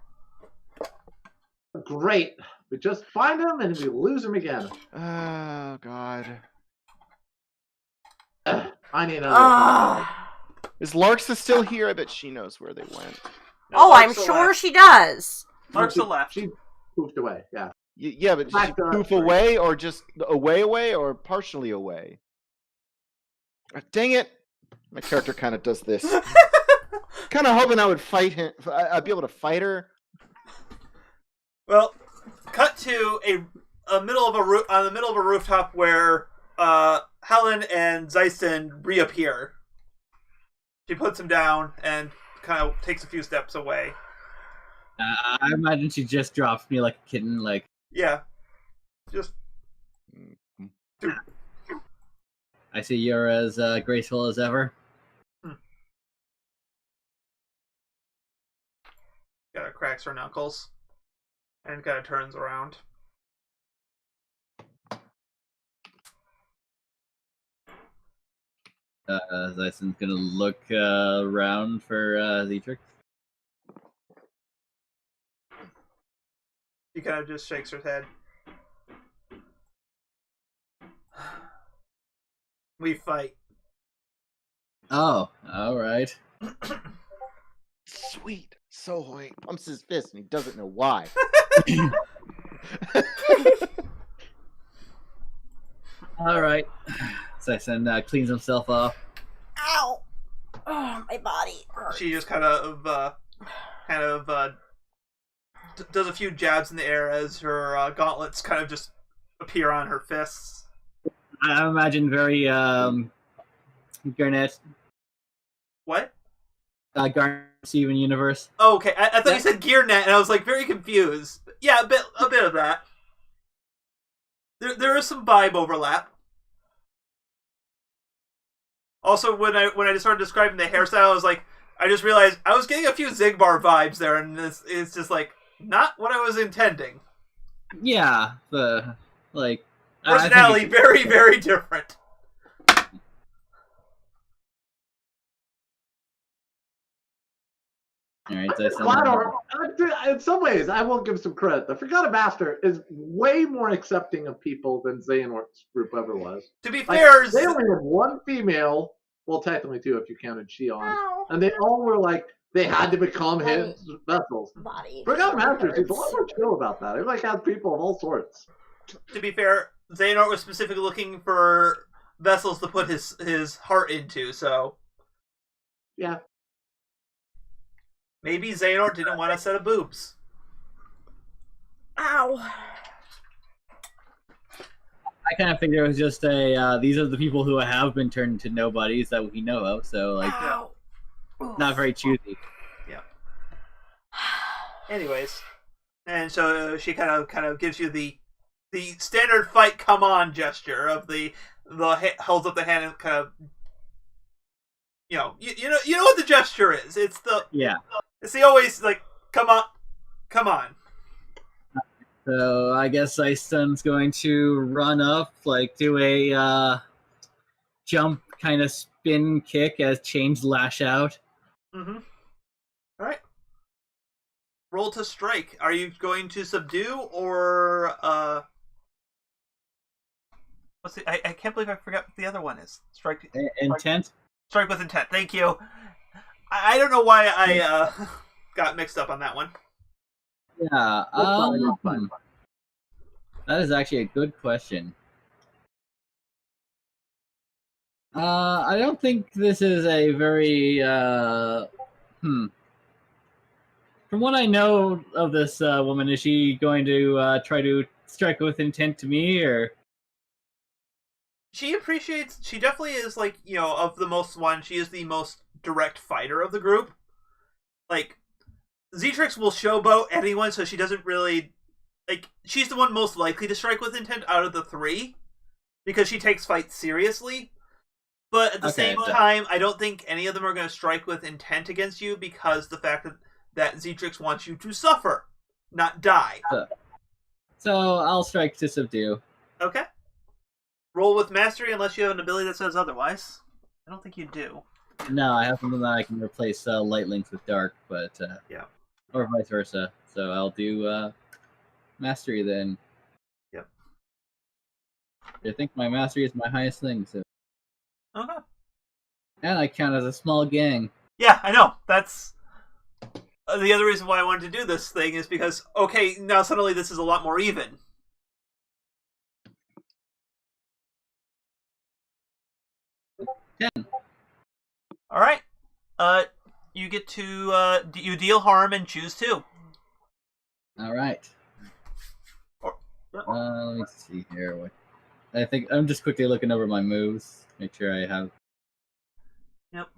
Great. We just find him and we lose him again. Oh God. I need another. Is Larxa still here? I bet she knows where they went. No, I'm sure she does. Larxa left. She moved away. Yeah. Yeah, but did she poof away, or just away, or partially away? Dang it! My character kind of does this. Kind of hoping I would fight him. I'd be able to fight her. Well, cut to a middle of a rooftop where Helen and Xistund reappear. She puts him down and kind of takes a few steps away. I imagine she just dropped me like a kitten, like... Yeah. Just... I see you're as graceful as ever. Kind of cracks her knuckles. And kind of turns around. Zyson's gonna look around for Zetrix. She kind of just shakes her head. We fight. Oh, alright. Sweet. Sohoy pumps his fist and he doesn't know why. Alright. Zyson cleans himself off. Ow! Oh, my body hurts. She just kind of does a few jabs in the air as her gauntlets kind of just appear on her fists. I imagine very Garnet. What? Garnet Steven universe. Oh, okay. I thought you said GearNet, and I was like very confused. Yeah, a bit of that. There is some vibe overlap. Also, when I just started describing the hairstyle, I was like, I just realized I was getting a few Zigbar vibes there, and it's just like not what I was intending. Yeah, Personality very, very different. All right, so I send Flator, in some ways, I will give some credit. The Forgotten Master is way more accepting of people than Xehanort's group ever was. To be fair, they only had one female, well, technically two if you counted Shion, and they all were like, they had to become his vessels. Forgotten Masters is a lot more chill about that. They like have people of all sorts. to be fair, Xehanort was specifically looking for vessels to put his heart into, so Yeah. maybe Xehanort didn't want a set of boobs. Ow. I kind of figured it was just these are the people who have been turned into nobodies that we know of, so like Ow. not very choosy. Yeah. Anyways, and so she kind of gives you the standard fight come on gesture of the holds up the hand and kind of you know what the gesture is. It's the always like come on. So I guess Xistund's going to run up, like do a jump kind of spin kick as chains lash out. Mm-hmm. All right. Roll to strike. Are you going to subdue or what's the? I can't believe I forgot what the other one is. Strike. Intent. Strike with intent. Thank you. I don't know why I got mixed up on that one. Yeah. That is actually a good question. I don't think this is a very From what I know of this woman, is she going to try to strike with intent to me, or? She definitely is, like, of the most one, she is the most direct fighter of the group. Like, Xetrix will showboat anyone, so she doesn't really, like, she's the one most likely to strike with intent out of the three, because she takes fights seriously. But at the same time, I don't think any of them are going to strike with intent against you, because the fact that Xetrix wants you to suffer, not die. So I'll strike to subdue. Okay. Roll with mastery unless you have an ability that says otherwise. I don't think you do. No, I have something that I can replace light links with dark, but yeah, or vice versa. So I'll do mastery then. Yep. I think my mastery is my highest thing. So. Okay. And I count as a small gang. Yeah, I know. That's the other reason why I wanted to do this thing is because now suddenly this is a lot more even. All right. You get to you deal harm and choose 2. All right. Let me see here. I think I'm just quickly looking over my moves. Make sure I have. Yep.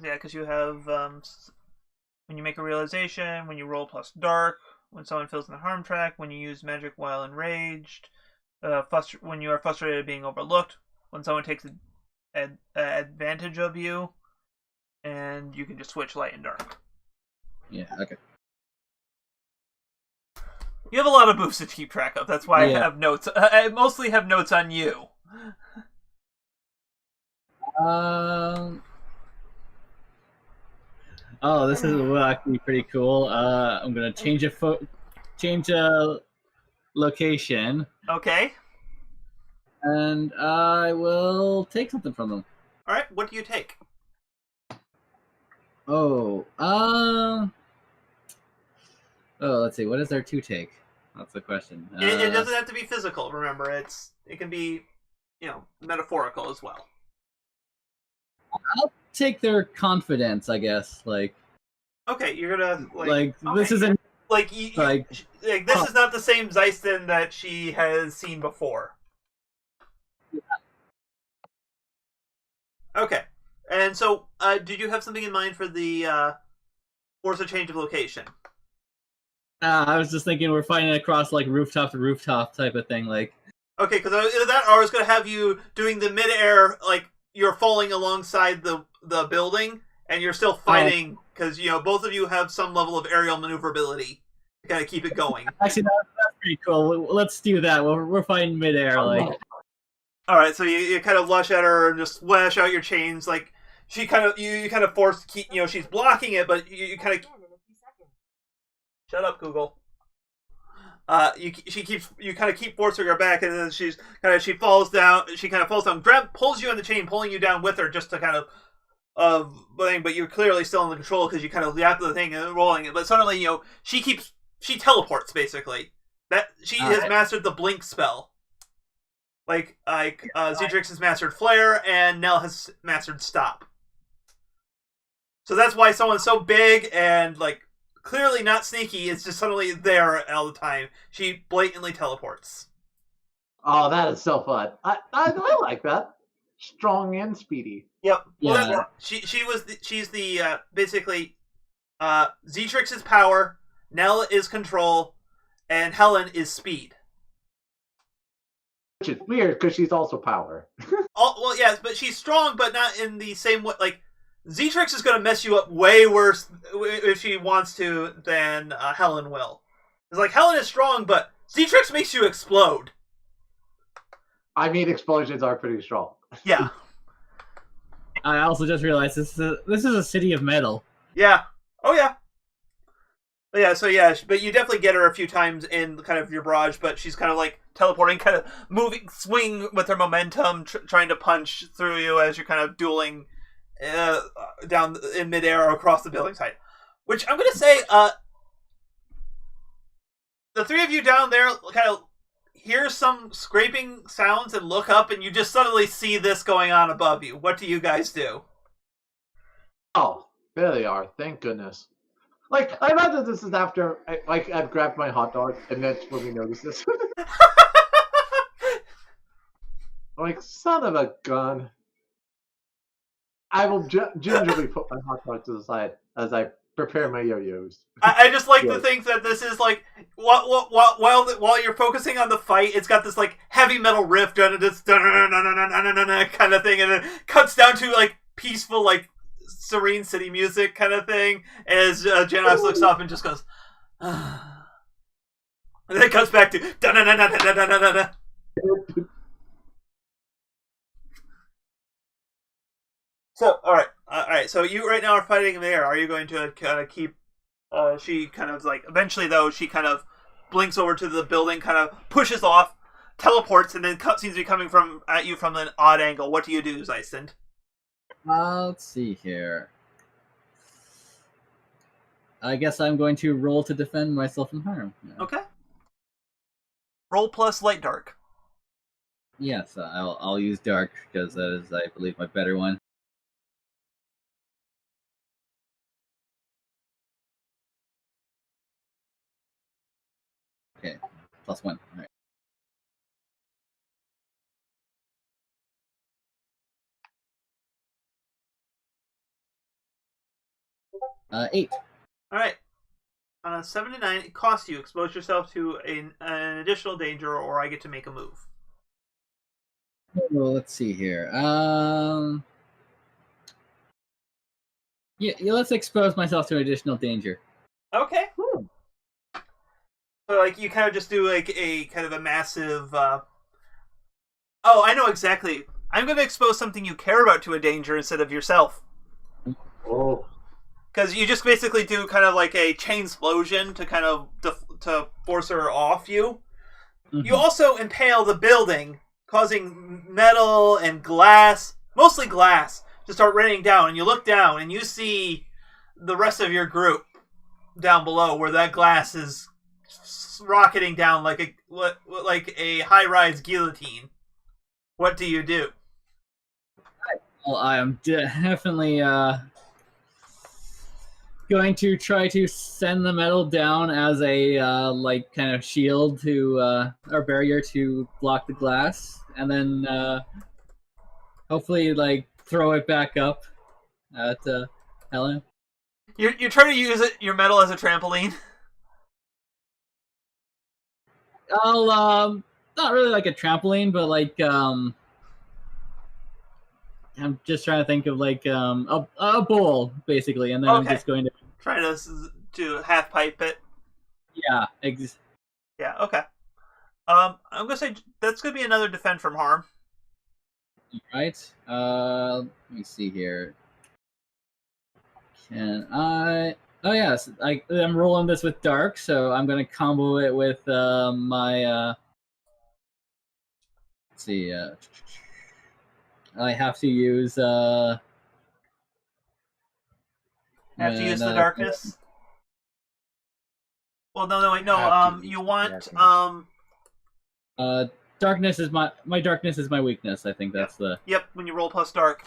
Yeah, because you have when you make a realization, when you roll plus dark, when someone fills in the harm track, when you use magic while enraged, when you are frustrated at being overlooked, when someone takes advantage of you, and you can just switch light and dark. Yeah, okay. You have a lot of moves to keep track of. That's why I have notes. I mostly have notes on you. Oh, this is actually pretty cool. I'm gonna change a location. Okay. And I will take something from them. All right. What do you take? Let's see. What is there to take? That's the question. It doesn't have to be physical. Remember, it can be, metaphorical as well. I'll take their confidence, I guess. Like, okay, you're gonna this isn't this is not the same Xistund that she has seen before. Yeah. Okay, and so did you have something in mind for the force a change of location? I was just thinking we're fighting across like rooftop to rooftop type of thing, like. Okay, because either that or I was going to have you doing the midair, like you're falling alongside the building and you're still fighting because both of you have some level of aerial maneuverability to kind of keep it going. Actually, that's pretty cool. Let's do that. We're fighting midair, like. All right, so you kind of lush at her and just lash out your chains, like she kind of you kind of force to keep, she's blocking it, but you kind of shut up, Google. You kind of keep forcing her back, and then she falls down. She kind of falls down, pulls you on the chain, pulling you down with her, just to kind of thing. But you're clearly still in the control because you kind of yap the thing and rolling it. But suddenly, she teleports basically. That she has mastered the blink spell. Xetrix has mastered flare, and Nell has mastered stop. So that's why someone's so big and clearly not sneaky is just suddenly there all the time. She blatantly teleports. Oh, that is so fun. I like that. Strong and speedy. Yep. Yeah. Well, she's the basically Xetrix is power, Nell is control, and Helen is speed. Which is weird because she's also power. Well, yes, but she's strong, but not in the same way. Xetrix is going to mess you up way worse if she wants to than Helen will. It's Helen is strong, but Xetrix makes you explode. I mean, explosions are pretty strong. Yeah. I also just realized this is a city of metal. Yeah. Oh, yeah. Yeah, so yeah, but you definitely get her a few times in kind of your barrage, but she's kind of teleporting, kind of moving, swing with her momentum, trying to punch through you as you're kind of dueling down in midair or across the building site. Which I'm going to say, the three of you down there kind of hear some scraping sounds and look up, and you just suddenly see this going on above you. What do you guys do? Oh, there they are. Thank goodness. I imagine this is after I've grabbed my hot dog and then when we notice this. Son of a gun. I will gingerly put my hot dog to the side as I prepare my yo-yos. I just like to think that this is while you're focusing on the fight, it's got this heavy metal riff, kind of thing, and it cuts down to peaceful serene city music kind of thing as Janos looks up and just goes, and then it cuts back to da-na-na-na-na-na-na-na. So, all right. So you right now are fighting in the air. Are you going to kind of keep? She kind of eventually though she kind of blinks over to the building, kind of pushes off, teleports, and then seems to be coming at you from an odd angle. What do you do, Xistund? Let's see here. I guess I'm going to roll to defend myself from harm. Yeah. Okay. Roll plus light dark. Yes, I'll use dark because that is, I believe, my better one. Okay, +1. All right. 8. All right. On a 7 to 9, it costs you. Expose yourself to an additional danger, or I get to make a move. Well, let's see here. Yeah, let's expose myself to additional danger. Okay. So you kind of just do a kind of a massive. Oh, I know exactly. I'm going to expose something you care about to a danger instead of yourself. Oh. Because you just basically do kind of a chain explosion to kind of to force her off you. Mm-hmm. You also impale the building, causing metal and glass, mostly glass, to start raining down. And you look down and you see the rest of your group down below, where that glass is rocketing down like a high-rise guillotine. What do you do? Well, I am definitely going to try to send the metal down as a kind of shield to or barrier to block the glass, and then hopefully throw it back up at Helen. You're trying to use your metal as a trampoline. I'll not really like a trampoline, but I'm just trying to think of a bowl basically, and then okay. I'm just going to try to half pipe it. Yeah. Yeah. Okay. I'm gonna say that's gonna be another defend from harm. Right. Let me see here. Can I? Oh yes, I'm rolling this with dark, so I'm gonna combo it with my. Let's see. I have to use. Have to use the darkness. Well, no, wait, no. You want darkness is my darkness is my weakness. I think that's the. Yep, when you roll plus dark.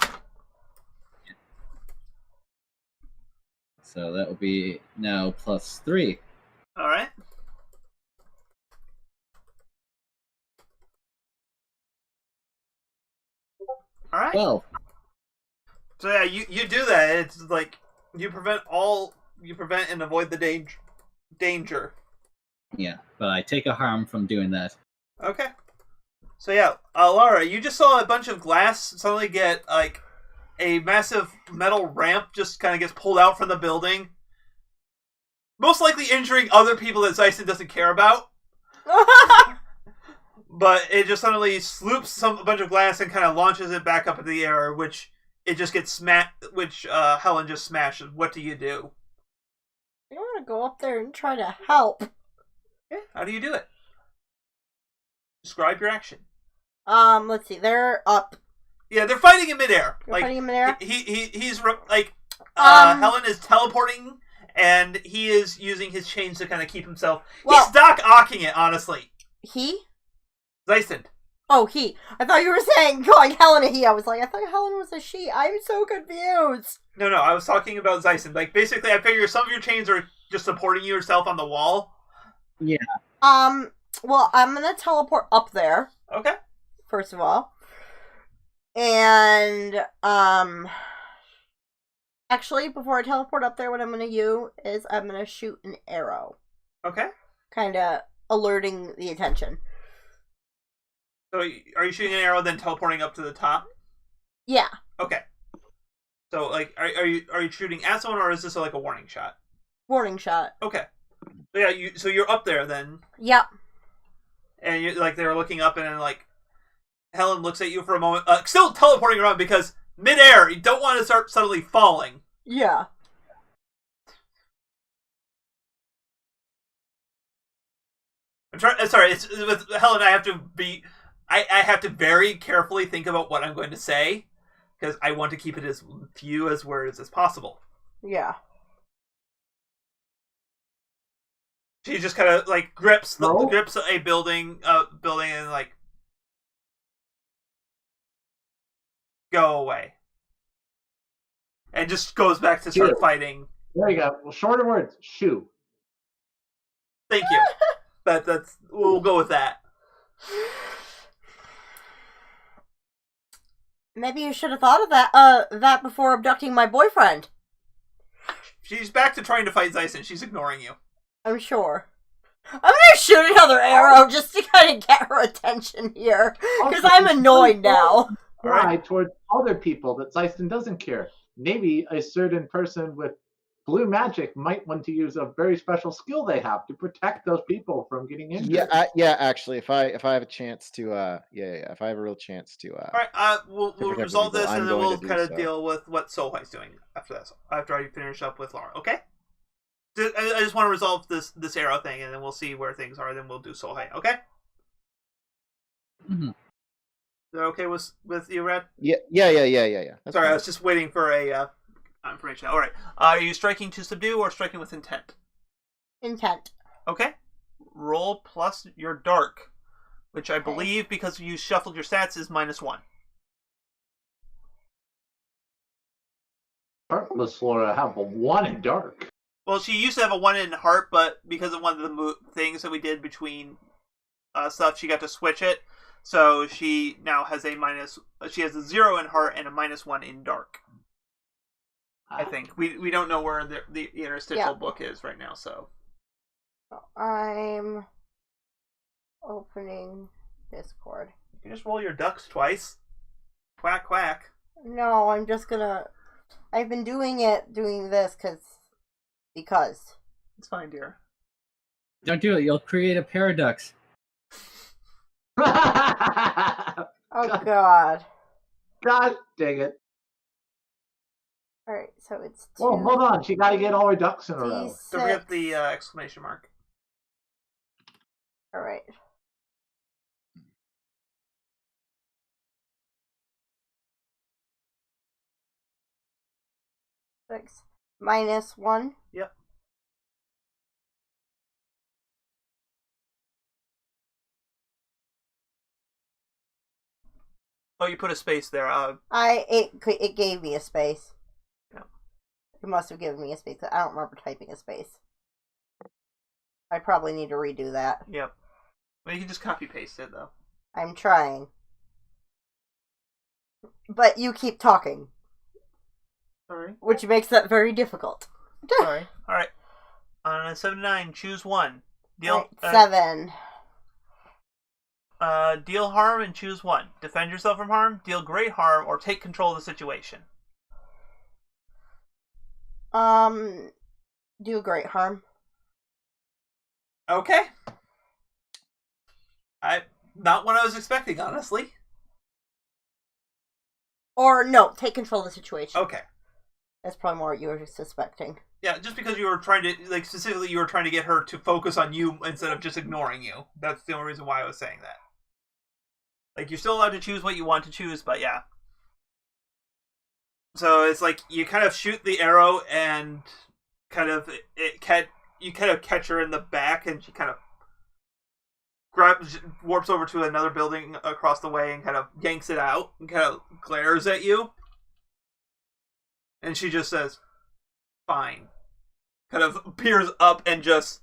So that will be now +3. All right. All right. Well. So yeah, you do that. It's like you prevent and avoid the danger. Yeah, but I take a harm from doing that. Okay. So yeah, Lara, you just saw a bunch of glass suddenly get like a massive metal ramp just kind of gets pulled out from the building, most likely injuring other people that Xistund doesn't care about. But it just suddenly sloops a bunch of glass and kind of launches it back up into the air, which it just gets smacked. Which Helen just smashes. What do? You want to go up there and try to help? Yeah. How do you do it? Describe your action. Let's see. They're up. Yeah, they're fighting in midair. Fighting in midair. He's like Helen is teleporting, and he is using his chains to kind of keep himself. Well, he's Doc Ocking it, honestly. He? Xistund. Oh, he. I thought you were calling Helen a he. I was like, I thought Helen was a she. I'm so confused. No, I was talking about Xistund. Like, basically, I figure some of your chains are just supporting yourself on the wall. Yeah. Well, I'm gonna teleport up there. Okay. First of all. And, actually, before I teleport up there, what I'm gonna do is I'm gonna shoot an arrow. Okay. Kinda alerting the attention. So, are you shooting an arrow then teleporting up to the top? Yeah. Okay. So, like, are you shooting at someone, or is this like a warning shot? Warning shot. Okay. So yeah, so you're up there then. Yep. And you like they're looking up, and then like Helen looks at you for a moment, still teleporting around because midair. You don't want to start suddenly falling. Yeah. Sorry, it's with Helen. I have to very carefully think about what I'm going to say because I want to keep it as few as words as possible. Yeah. She just kind of like grips a building and like go away, and just goes back to start fighting. There you go. Well, shorter words. Shoo. Thank you. That's we'll go with that. Maybe you should have thought of that before abducting my boyfriend. She's back to trying to fight Xistund. She's ignoring you. I'm sure. I'm gonna shoot another arrow just to kind of get her attention here, because I'm annoyed now. Right towards other people that Xistund doesn't care. Maybe a certain person with blue magic might want to use a very special skill they have to protect those people from getting injured. Yeah. Actually, if I have a chance to, if I have a real chance to. All right. We'll resolve this, and then we'll kind of deal with what Sohai's doing after this. After I finish up with Lara, okay? I just want to resolve this arrow thing, and then we'll see where things are. Then we'll do Sohai, okay? Mm-hmm. Is that okay with you, Red? Yeah. That's Sorry, fine. I was just waiting for a information. All right. Are you striking to subdue or striking with intent? Intent. Okay. Roll plus your dark, which I believe, because you shuffled your stats, is -1. Heartless Laura have a 1 in dark. Well, she used to have a 1 in heart, but because of one of the things that we did between stuff, she got to switch it. So she now has she has a 0 in heart and a -1 in dark. I think we don't know where the interstitial book is right now, so I'm opening Discord. You can just roll your ducks twice. Quack quack. No, I'm just gonna. I've been doing this because. It's fine, dear. Don't do it. You'll create a paradox. Oh God. God dang it. Alright, so it's 2. Well, hold on. She got to get all her ducks in a row. D6. Don't forget the exclamation mark. Alright. Six. -1. Yep. Oh, you put a space there. It gave me a space. Yeah. It must have given me a space. I don't remember typing a space. I probably need to redo that. Yep. Well, you can just copy paste it though. I'm trying. But you keep talking. Sorry. Which makes that very difficult. Sorry. All right. On a 7 to 9, choose one. Deal. Right, 7. Deal harm and choose one. Defend yourself from harm, deal great harm, or take control of the situation. Do great harm. Okay. Not what I was expecting, honestly. Or no, take control of the situation. Okay. That's probably more what you were suspecting. Yeah, just because you were trying to, like, specifically you were trying to get her to focus on you instead of just ignoring you. That's the only reason why I was saying that. Like, you're still allowed to choose what you want to choose, but yeah. So it's like you kind of shoot the arrow and kind of you kind of catch her in the back, and she kind of warps over to another building across the way and kind of yanks it out and kind of glares at you. And she just says, "Fine." Kind of peers up and just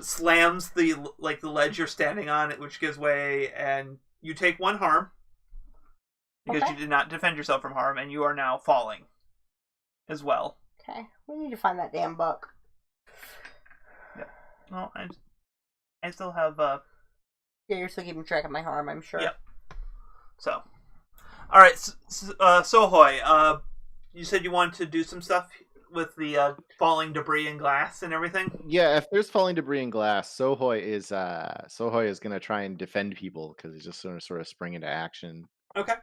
slams the ledge you're standing on, which gives way, and you take 1 harm because you did not defend yourself from harm, and you are now falling as well. Okay, we need to find that damn book. Yeah. Well, I still have Yeah, you're still keeping track of my harm, I'm sure. Yep. So, all right, Sohoy, you said you wanted to do some stuff with the falling debris and glass and everything. Yeah, if there's falling debris and glass, Sohoy is gonna try and defend people because he's just gonna sort of spring into action. Okay.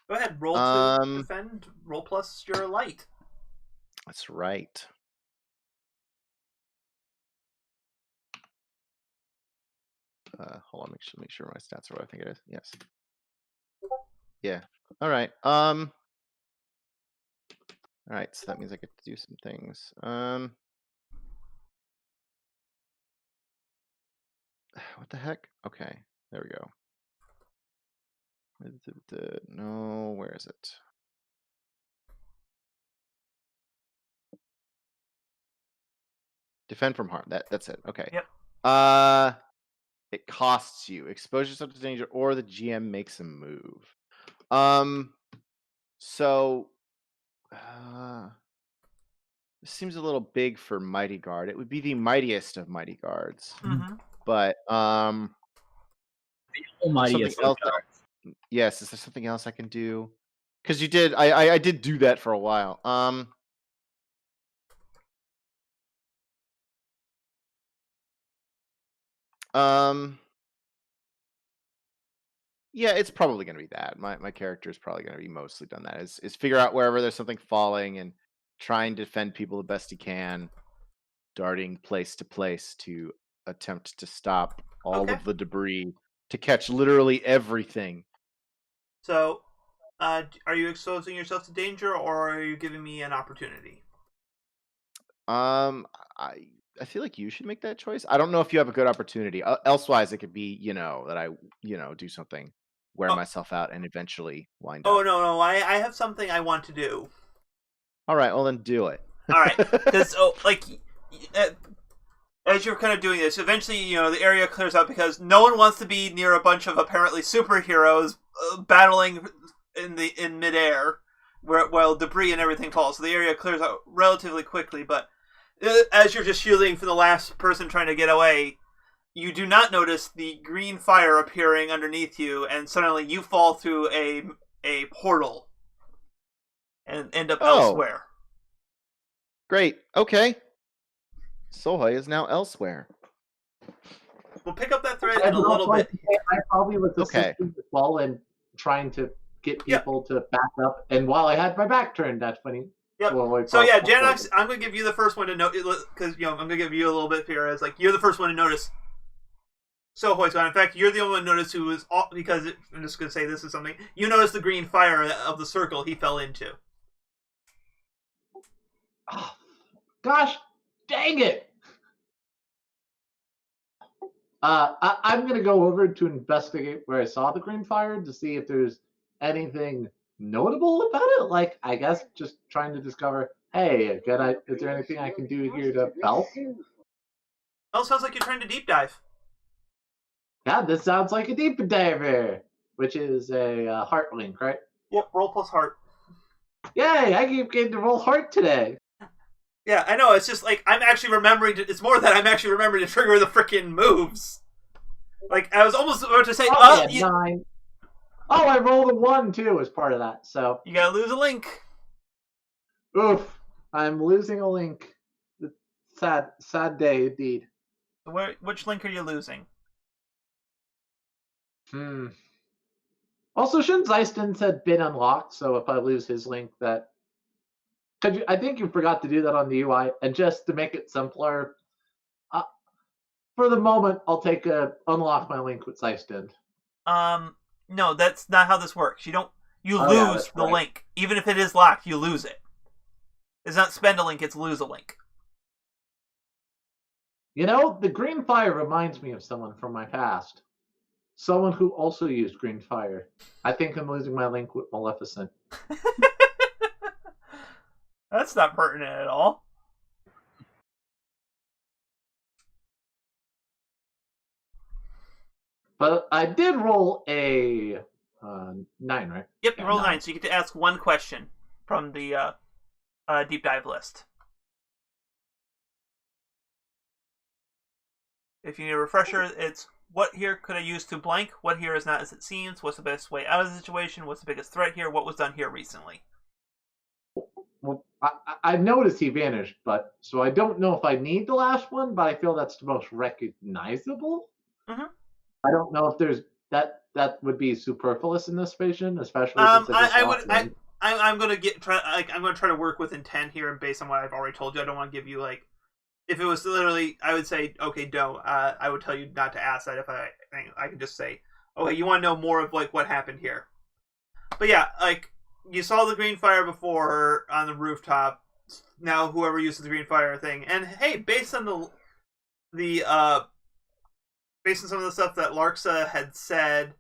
Go ahead. Roll to defend. Roll plus your light. That's right. Hold on, make sure my stats are what I think it is. Yes. Yeah. All right. All right. So that means I get to do some things. What the heck? Okay. There we go. No, where is it? Defend from harm. That's it. Okay. Yep. It costs you. Expose yourself to danger, or the GM makes a move. So this seems a little big for Mighty Guard. It would be the mightiest of Mighty Guards. Mm-hmm. But The almightiest something else. Yes, is there something else I can do? Because you did. I did do that for a while. Yeah, it's probably going to be that. My character is probably going to be mostly done that. Is figure out wherever there's something falling and try and defend people the best he can, darting place to place to attempt to stop all of the debris, to catch literally everything. So, are you exposing yourself to danger, or are you giving me an opportunity? I feel like you should make that choice. I don't know if you have a good opportunity. Elsewise, it could be, that I, do something, wear myself out, and eventually wind up. Oh, no. I have something I want to do. All right, well, then do it. All right. Because, as you're kind of doing this, eventually, the area clears out because no one wants to be near a bunch of apparently superheroes battling in midair while debris and everything falls. So the area clears out relatively quickly, but as you're just shielding from the last person trying to get away, you do not notice the green fire appearing underneath you, and suddenly you fall through a portal and end up elsewhere. Great. Okay. Sohei is now elsewhere. We'll pick up that thread in a little bit. I probably was assisting as well and trying to get people to back up. And while I had my back turned, that's when he. Yep. So yeah, Janox, I'm gonna give you the first one to note because I'm gonna give you a little bit here as like you're the first one to notice. Sohoi's gone. In fact, you're the only one to notice who was because I'm just gonna say this is something you noticed the green fire of the circle he fell into. Oh, gosh, dang it! I'm gonna go over to investigate where I saw the green fire to see if there's anything notable about it. Like, I guess just trying to discover, hey, is there anything I can do here to help? Oh, sounds like you're trying to deep dive. Yeah, this sounds like a deep diver, which is a heart link, right? Yep, roll plus heart. Yay, I keep getting to roll heart today. Yeah, I know, it's just like, I'm actually remembering it's more that I'm actually remembering to trigger the freaking moves. Like, I was almost about to say, 9. Oh, I rolled a 1 too as part of that, so. You gotta lose a link. Oof, I'm losing a link. Sad day indeed. Which link are you losing? Also, shouldn't Xistund had been unlocked, so if I lose his link, that. I think you forgot to do that on the UI, and just to make it simpler, for the moment, I'll unlock my link with Xistund. No, that's not how this works. You lose the link. Even if it is locked, you lose it. It's not spend a link, it's lose a link. You know, the green fire reminds me of someone from my past. Someone who also used green fire. I think I'm losing my link with Maleficent. That's not pertinent at all. But I did roll a 9, right? Yep, you roll 9, so you get to ask one question from the deep dive list. If you need a refresher, it's what here could I use to blank? What here is not as it seems? What's the best way out of the situation? What's the biggest threat here? What was done here recently? Well, I noticed he vanished, but so I don't know if I need the last one, but I feel that's the most recognizable. Mm-hmm. I don't know if there's that would be superfluous in this vision, especially. I'm gonna try to work with intent here, and based on what I've already told you, I don't want to give you like. If it was literally, I would say, okay, don't. I would tell you not to ask that. If I could just say, okay, you want to know more of like what happened here. But yeah, like you saw the green fire before on the rooftop. Now whoever uses the green fire thing, and hey, based on based on some of the stuff that Larxa had said,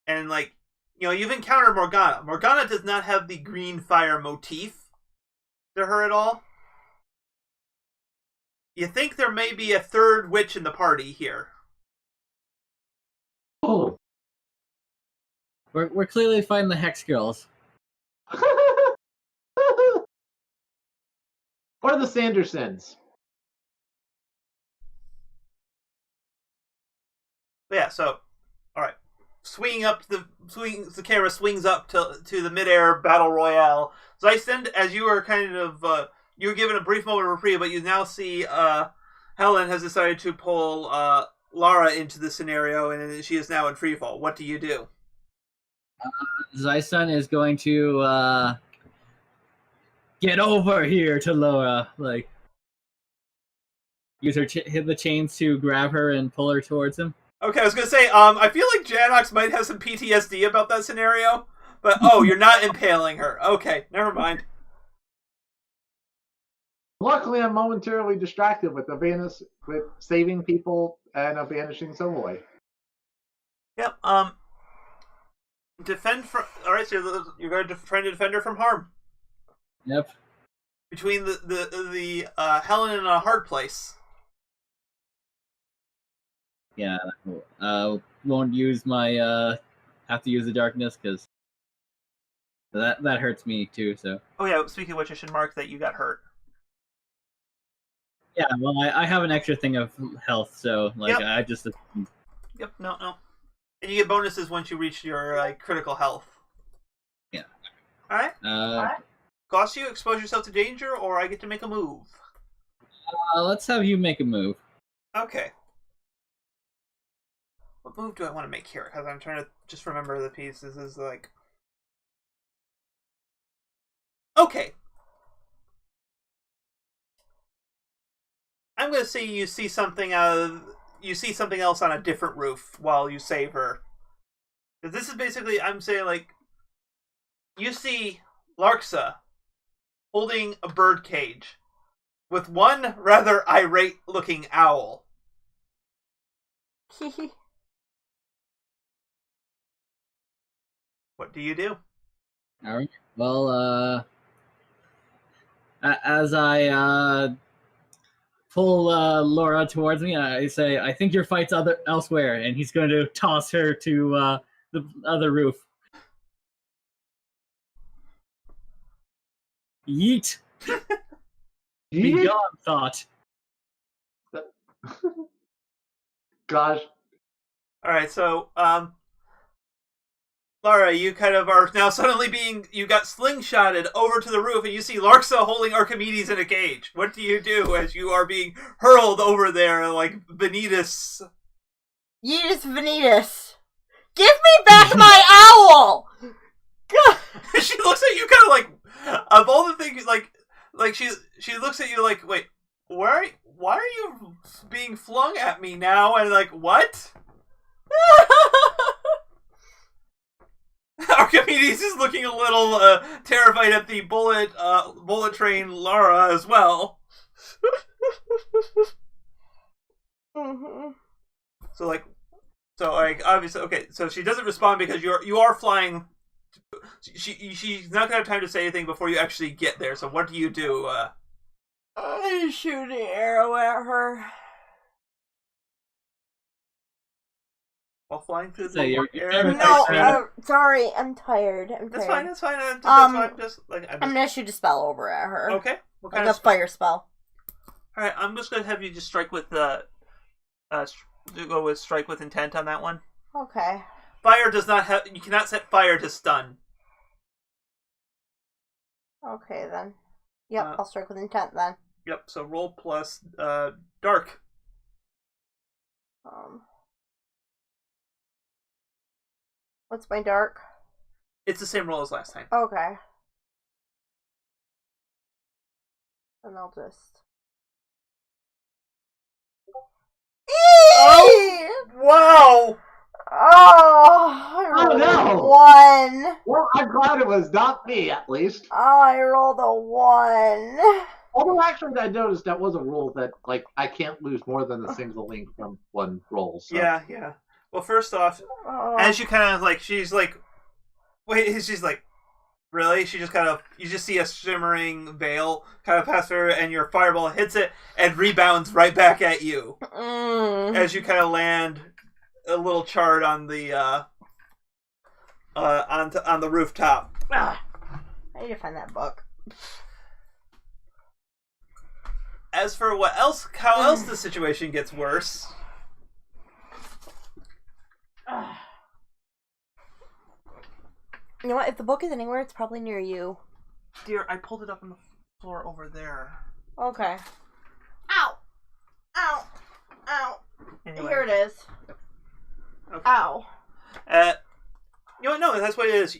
and like you've encountered Morgana. Morgana does not have the green fire motif to her at all. You think there may be a third witch in the party here. Oh. We're clearly fighting the Hex Girls. Or the Sandersons. But yeah, so alright. The camera swings up to the midair battle royale. Xistund, as you are kind of you were given a brief moment of reprieve, but you now see Helen has decided to pull Lara into the scenario, and she is now in freefall. What do you do? Xistund is going to get over here to Lara, like use her hit the chains to grab her and pull her towards him. Okay, I was gonna say, I feel like Janox might have some PTSD about that scenario, but you're not impaling her. Okay, never mind. Luckily, I'm momentarily distracted with saving people and a vanishing Sohoy. Yep. Defend from. All right, so you're going to try to defend her from harm. Yep. Between the Helen and a hard place. Yeah. Won't use my have to use the darkness because that hurts me too. So. Oh yeah. Speaking of which, I should mark that you got hurt. Yeah, well, I have an extra thing of health, so like I just. Yep. No. And you get bonuses once you reach your critical health. Yeah. All right. Cost you expose yourself to danger, or I get to make a move. Let's have you make a move. Okay. What move do I want to make here? Because I'm trying to just remember the pieces. Is like Okay. I'm gonna say you see something else on a different roof while you save her. This is basically, I'm saying, like, you see Larxa holding a bird cage with one rather irate-looking owl. What do you do? All right. Well, as I pull Laura towards me, I say, "I think your fight's elsewhere," and he's going to toss her to the other roof. Yeet! Be Yeet? gone, thought. Gosh. Alright, so, Lara, you kind of are now suddenly you got slingshotted over to the roof, and you see Larxa holding Archimedes in a cage. What do you do as you are being hurled over there like Vanitas? Yeetus Vanitas. Give me back my owl! God. She looks at you kind of like, of all the things, like she looks at you like, wait, why are you being flung at me now? And like, what? Archimedes is looking a little terrified at the bullet train Lara as well. Mm-hmm. So obviously, okay. So she doesn't respond because you are flying. She's not gonna have time to say anything before you actually get there. So what do you do? I shoot an arrow at her. While flying through So the you're air? No, sorry, I'm tired. That's fine. That's fine. That's fine. Just like I'm gonna shoot a spell over at her. Okay. What kind like of a fire spell. All right. I'm just gonna have you just strike with go with strike with intent on that one. Okay. Fire does not have. You cannot set fire to stun. Okay then. Yep, I'll strike with intent then. Yep. So roll plus dark. What's my dark? It's the same roll as last time. Okay. And I'll just. Oh! Wow! I rolled no! a 1. Well, I'm glad it was not me, at least. I rolled a 1. Although, actually, I noticed that was a rule that, like, I can't lose more than a single link from one roll. So. Yeah. Well, first off, as you kind of like, she's like, really? She just kind of, you just see a shimmering veil kind of pass her, and your fireball hits it and rebounds right back at you as you kind of land a little charred on the on the rooftop. I need to find that book. As for how else the situation gets worse. You know what? If the book is anywhere, it's probably near you. Dear, I pulled it up on the floor over there. Okay. Ow! Ow! Ow! Anyway. Here it is. Okay. Ow. You know what? No, that's what it is.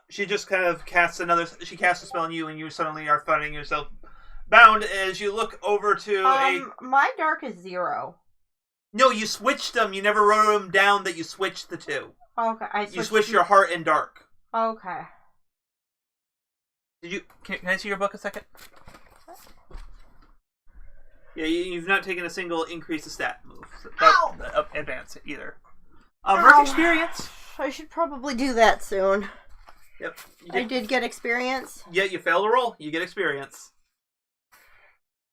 She just kind of casts She casts a spell on you, and you suddenly are finding yourself bound as you look over to my dark is 0. No, you switched them. You never wrote them down that you switched the two. Okay, you switched your heart and dark. Okay. Did you? Can I see your book a second? Yeah, you've not taken a single increase the stat move. Advance it either. Mark experience. I should probably do that soon. Yep. I did get experience. Yeah, you fail a roll, you get experience.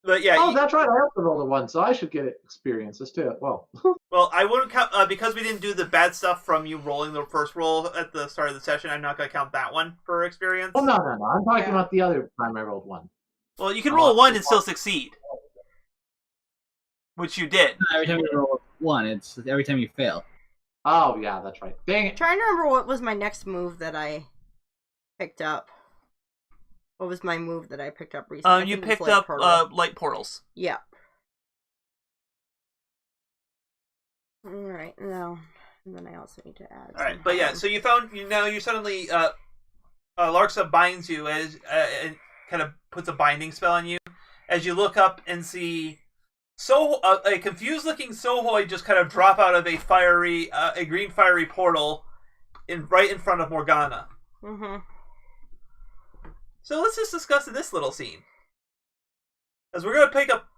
But yeah. Oh, that's right. I also rolled a 1, so I should get experiences too. Well. Well, I wouldn't count because we didn't do the bad stuff from you rolling the first roll at the start of the session. I'm not going to count that one for experience. Oh no! I'm talking about the other time I rolled 1. Well, you can roll a 1 and still succeed, which you did. Every time you roll 1, it's every time you fail. Oh yeah, that's right. Dang it! I'm trying to remember what was my next move that I picked up. What was my move that I picked up recently? You picked up light portals. Yeah. Alright, now. And then I also need to add. Alright, but yeah, so you suddenly Larxa binds you kind of puts a binding spell on you. As you look up and see a confused-looking Sohoi just kind of drop out of a green fiery portal right in front of Morgana. Mm-hmm. So let's just discuss this little scene. As we're going to pick up...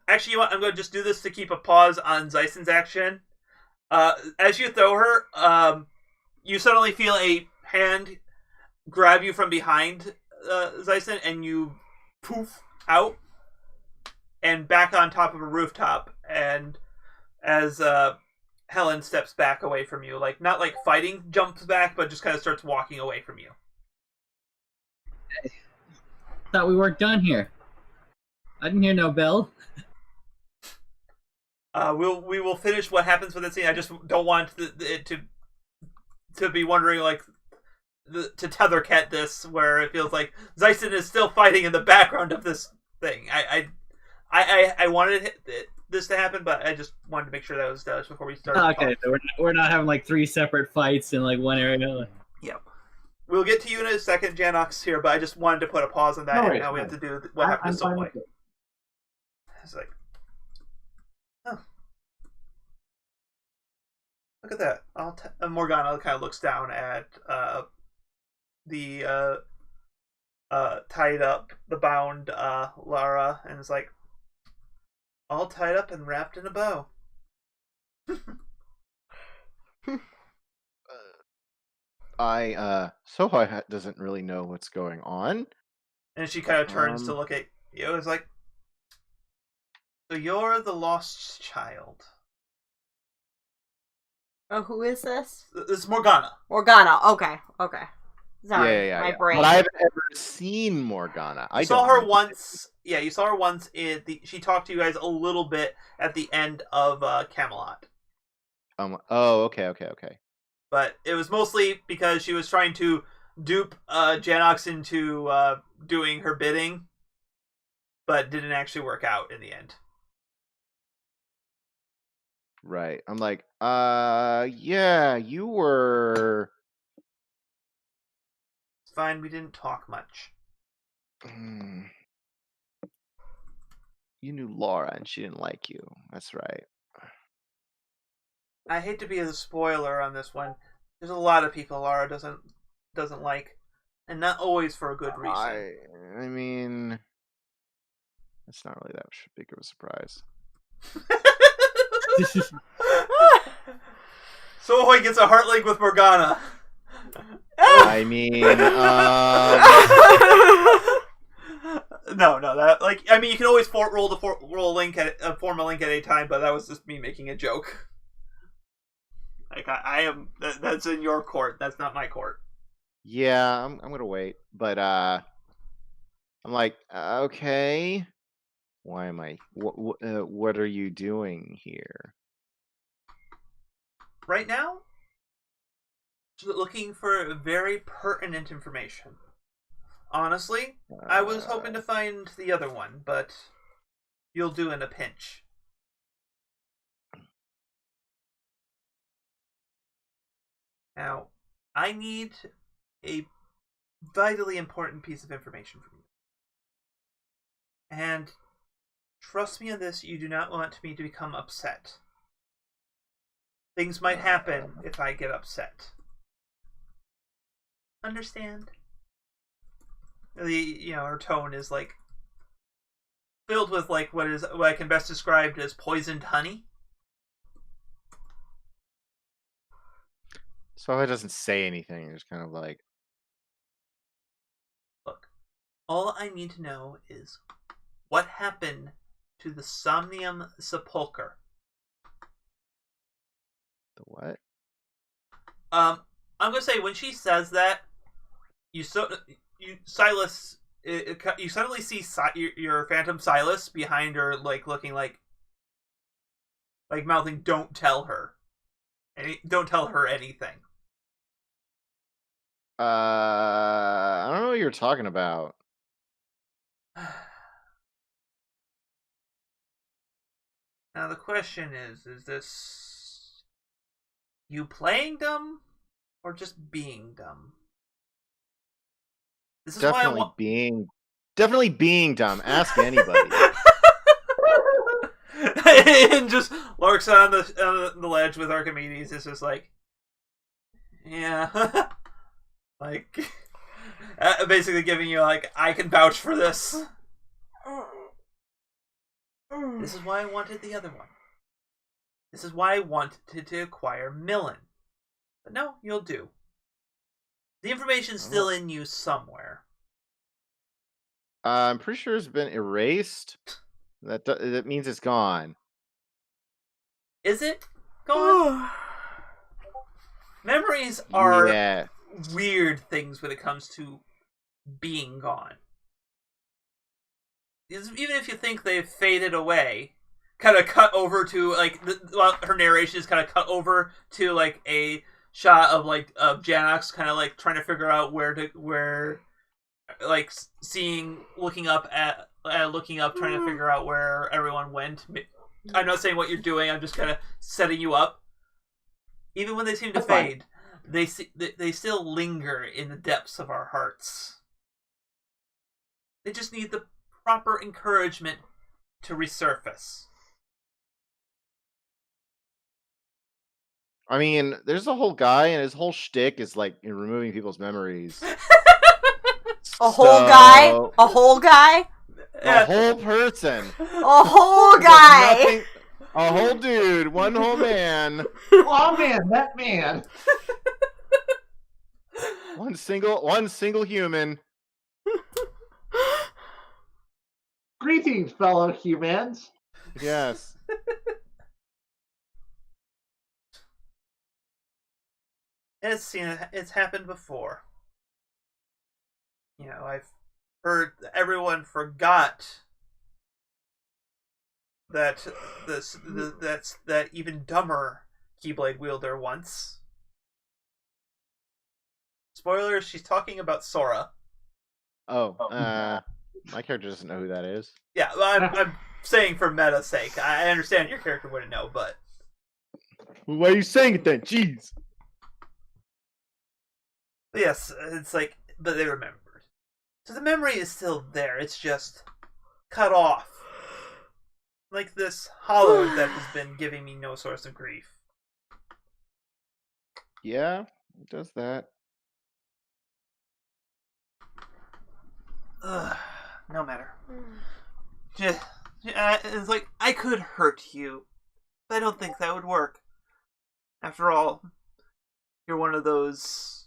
actually, you know what? I'm going to just do this to keep a pause on Xistund's action. As you throw her, you suddenly feel a hand grab you from behind Xistund, and you poof out and back on top of a rooftop. And as Helen steps back away from you, like not like fighting, jumps back, but just kind of starts walking away from you. Thought we weren't done here. I didn't hear no bell. We will finish what happens with this scene. I just don't want it to be wondering like to tethercat this, where it feels like Xistund is still fighting in the background of this thing. I wanted this to happen, but I just wanted to make sure that was established before we started. Okay, so we're not having like 3 separate fights in like one area. Yep. We'll get to you in a second, Janox here, but I just wanted to put a pause on that. No and worries, now we no have to do what happened to Soulboy. It's like, oh, look at that. Morgana kind of looks down at the tied up, the bound Lara, and is like, all tied up and wrapped in a bow. Sohoi doesn't really know what's going on. And she kind of turns to look at you. It's like, so you're the lost child. Oh, who is this? This is Morgana. Morgana. Okay. Sorry, Yeah. my brain. But I haven't ever seen Morgana. I saw her once. Yeah, you saw her once. She talked to you guys a little bit at the end of Camelot. Oh, okay. But it was mostly because she was trying to dupe Janox into doing her bidding, but didn't actually work out in the end. Right. I'm like, yeah, you were... It's fine, we didn't talk much. You knew Lara and she didn't like you. That's right. I hate to be a spoiler on this one. There's a lot of people Lara doesn't like, and not always for a good reason. I mean, it's not really that big of a surprise. Sohoi gets a heart link with Morgana. I mean, No, that you can always form a link at a time, but that was just me making a joke. Like I am, that's in your court. That's not my court. Yeah, I'm gonna wait, but I'm like, okay, why am I? What are you doing here? Right now, looking for very pertinent information. Honestly, I was hoping to find the other one, but you'll do in a pinch. Now, I need a vitally important piece of information from you. And trust me on this, you do not want me to become upset. Things might happen if I get upset. Understand? Her tone is like filled with like what I can best describe as poisoned honey. So it doesn't say anything. It's kind of like, look, all I need to know is what happened to the Somnium Sepulchre. the what? I'm gonna say when she says that, Silas, you suddenly see your Phantom Silas behind her, like looking like mouthing, "Don't tell her, don't tell her anything." I don't know what you're talking about. Now the question is this you playing dumb or just being dumb? This is why Definitely being dumb. Ask anybody. And just Larxa on the ledge with Archimedes is just like, yeah, like basically giving you like, I can vouch for this. This is why I wanted the other one. This is why I wanted to acquire Millen. But no, you'll do. The information's still in you somewhere. I'm pretty sure it's been erased. That means it's gone. Is it gone? Memories are weird things when it comes to being gone. Even if you think they've faded away, kind of cut over to like her narration is kind of cut over to like a shot of like of Janox kind of like trying to figure out where like looking up trying to figure out where everyone went. I'm not saying what you're doing. I'm just kind of setting you up. Even when they seem to fade, they still linger in the depths of our hearts. They just need the proper encouragement to resurface. I mean, there's a whole guy, and his whole shtick is like removing people's memories. A whole guy? A whole guy? A whole person. A whole guy. A whole dude. One whole man. Oh man, that man. One single human. Greetings, fellow humans. Yes. It's happened before. You know, I've heard everyone forgot that that's that even dumber Keyblade wielder once. Spoilers, she's talking about Sora. Oh, my character doesn't know who that is. Yeah, I'm saying for meta's sake. I understand your character wouldn't know, but why are you saying it then? Jeez. But yes, it's like, but they remembered. So the memory is still there. It's just cut off. Like this hollow that has been giving me no source of grief. Yeah, it does that. No matter. It's like, I could hurt you, but I don't think that would work. After all, you're one of those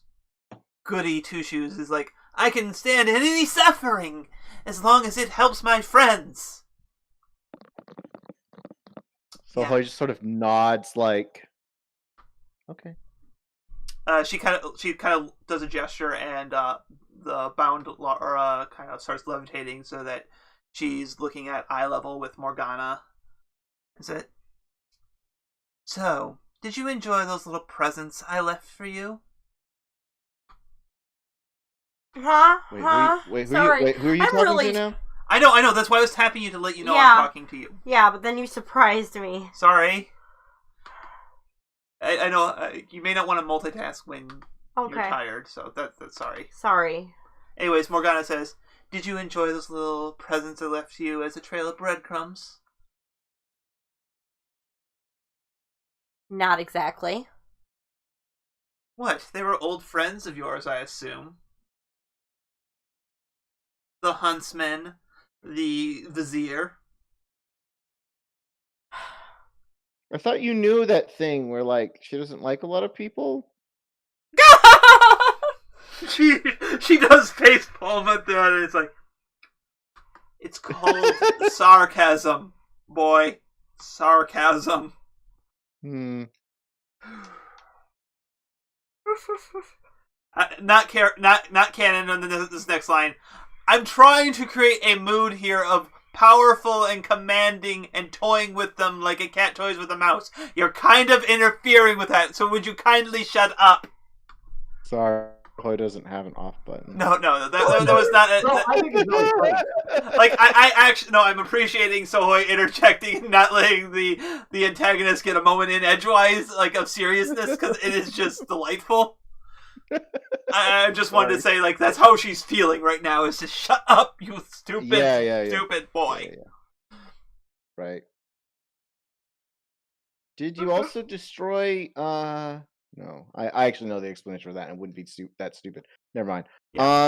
goody two-shoes is like, I can stand any suffering as long as it helps my friends. So Hoy just sort of nods like, okay. She kind of does a gesture, and the bound Lara kind of starts levitating so that she's looking at eye level with Morgana. Is it? So, did you enjoy those little presents I left for you? Huh? Wait, Sorry. who are you talking to now? I know. That's why I was tapping you to let you know I'm talking to you. Yeah, but then you surprised me. Sorry. I know you may not want to multitask when you're tired, so that's sorry. Sorry. Anyways, Morgana says, "Did you enjoy those little presents I left you as a trail of breadcrumbs?" Not exactly. What? They were old friends of yours, I assume. The huntsman, the vizier. I thought you knew that thing where, like, she doesn't like a lot of people. she does face palm at that, and it's like, it's called sarcasm, boy. Sarcasm. Not canon on this next line. I'm trying to create a mood here of powerful and commanding and toying with them like a cat toys with a mouse. You're kind of interfering with that, so would you kindly shut up? Sorry, Hoy doesn't have an off button. No, that was not. I think it's really funny. Like I actually no, I'm appreciating Sohoy interjecting and not letting the antagonist get a moment in edgewise like of seriousness because it is just delightful. I just wanted to say, like, that's how she's feeling right now, is just shut up, you stupid, stupid boy. Yeah. Right. Did you also destroy, no, I actually know the explanation for that, and it wouldn't be that stupid. Never mind. Yeah.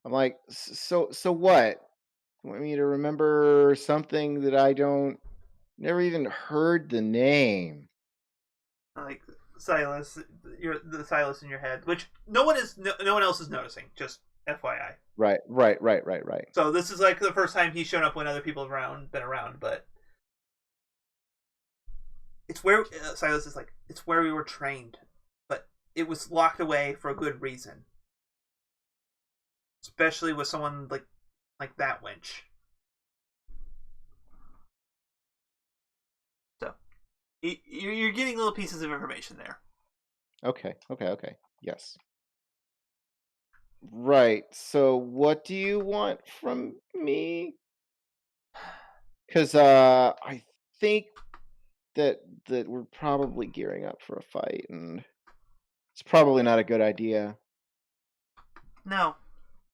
I'm like, so what? You want me to remember something that I never even heard the name? Like, Silas, the Silas in your head, which no one else is noticing, just FYI. Right. So this is like the first time he's shown up when other people have been around, but it's where Silas is like, it's where we were trained, but it was locked away for a good reason. Especially with someone like that wench. So, you're getting little pieces of information there. Okay. Yes. Right. So what do you want from me? Because I think that we're probably gearing up for a fight, and it's probably not a good idea. No,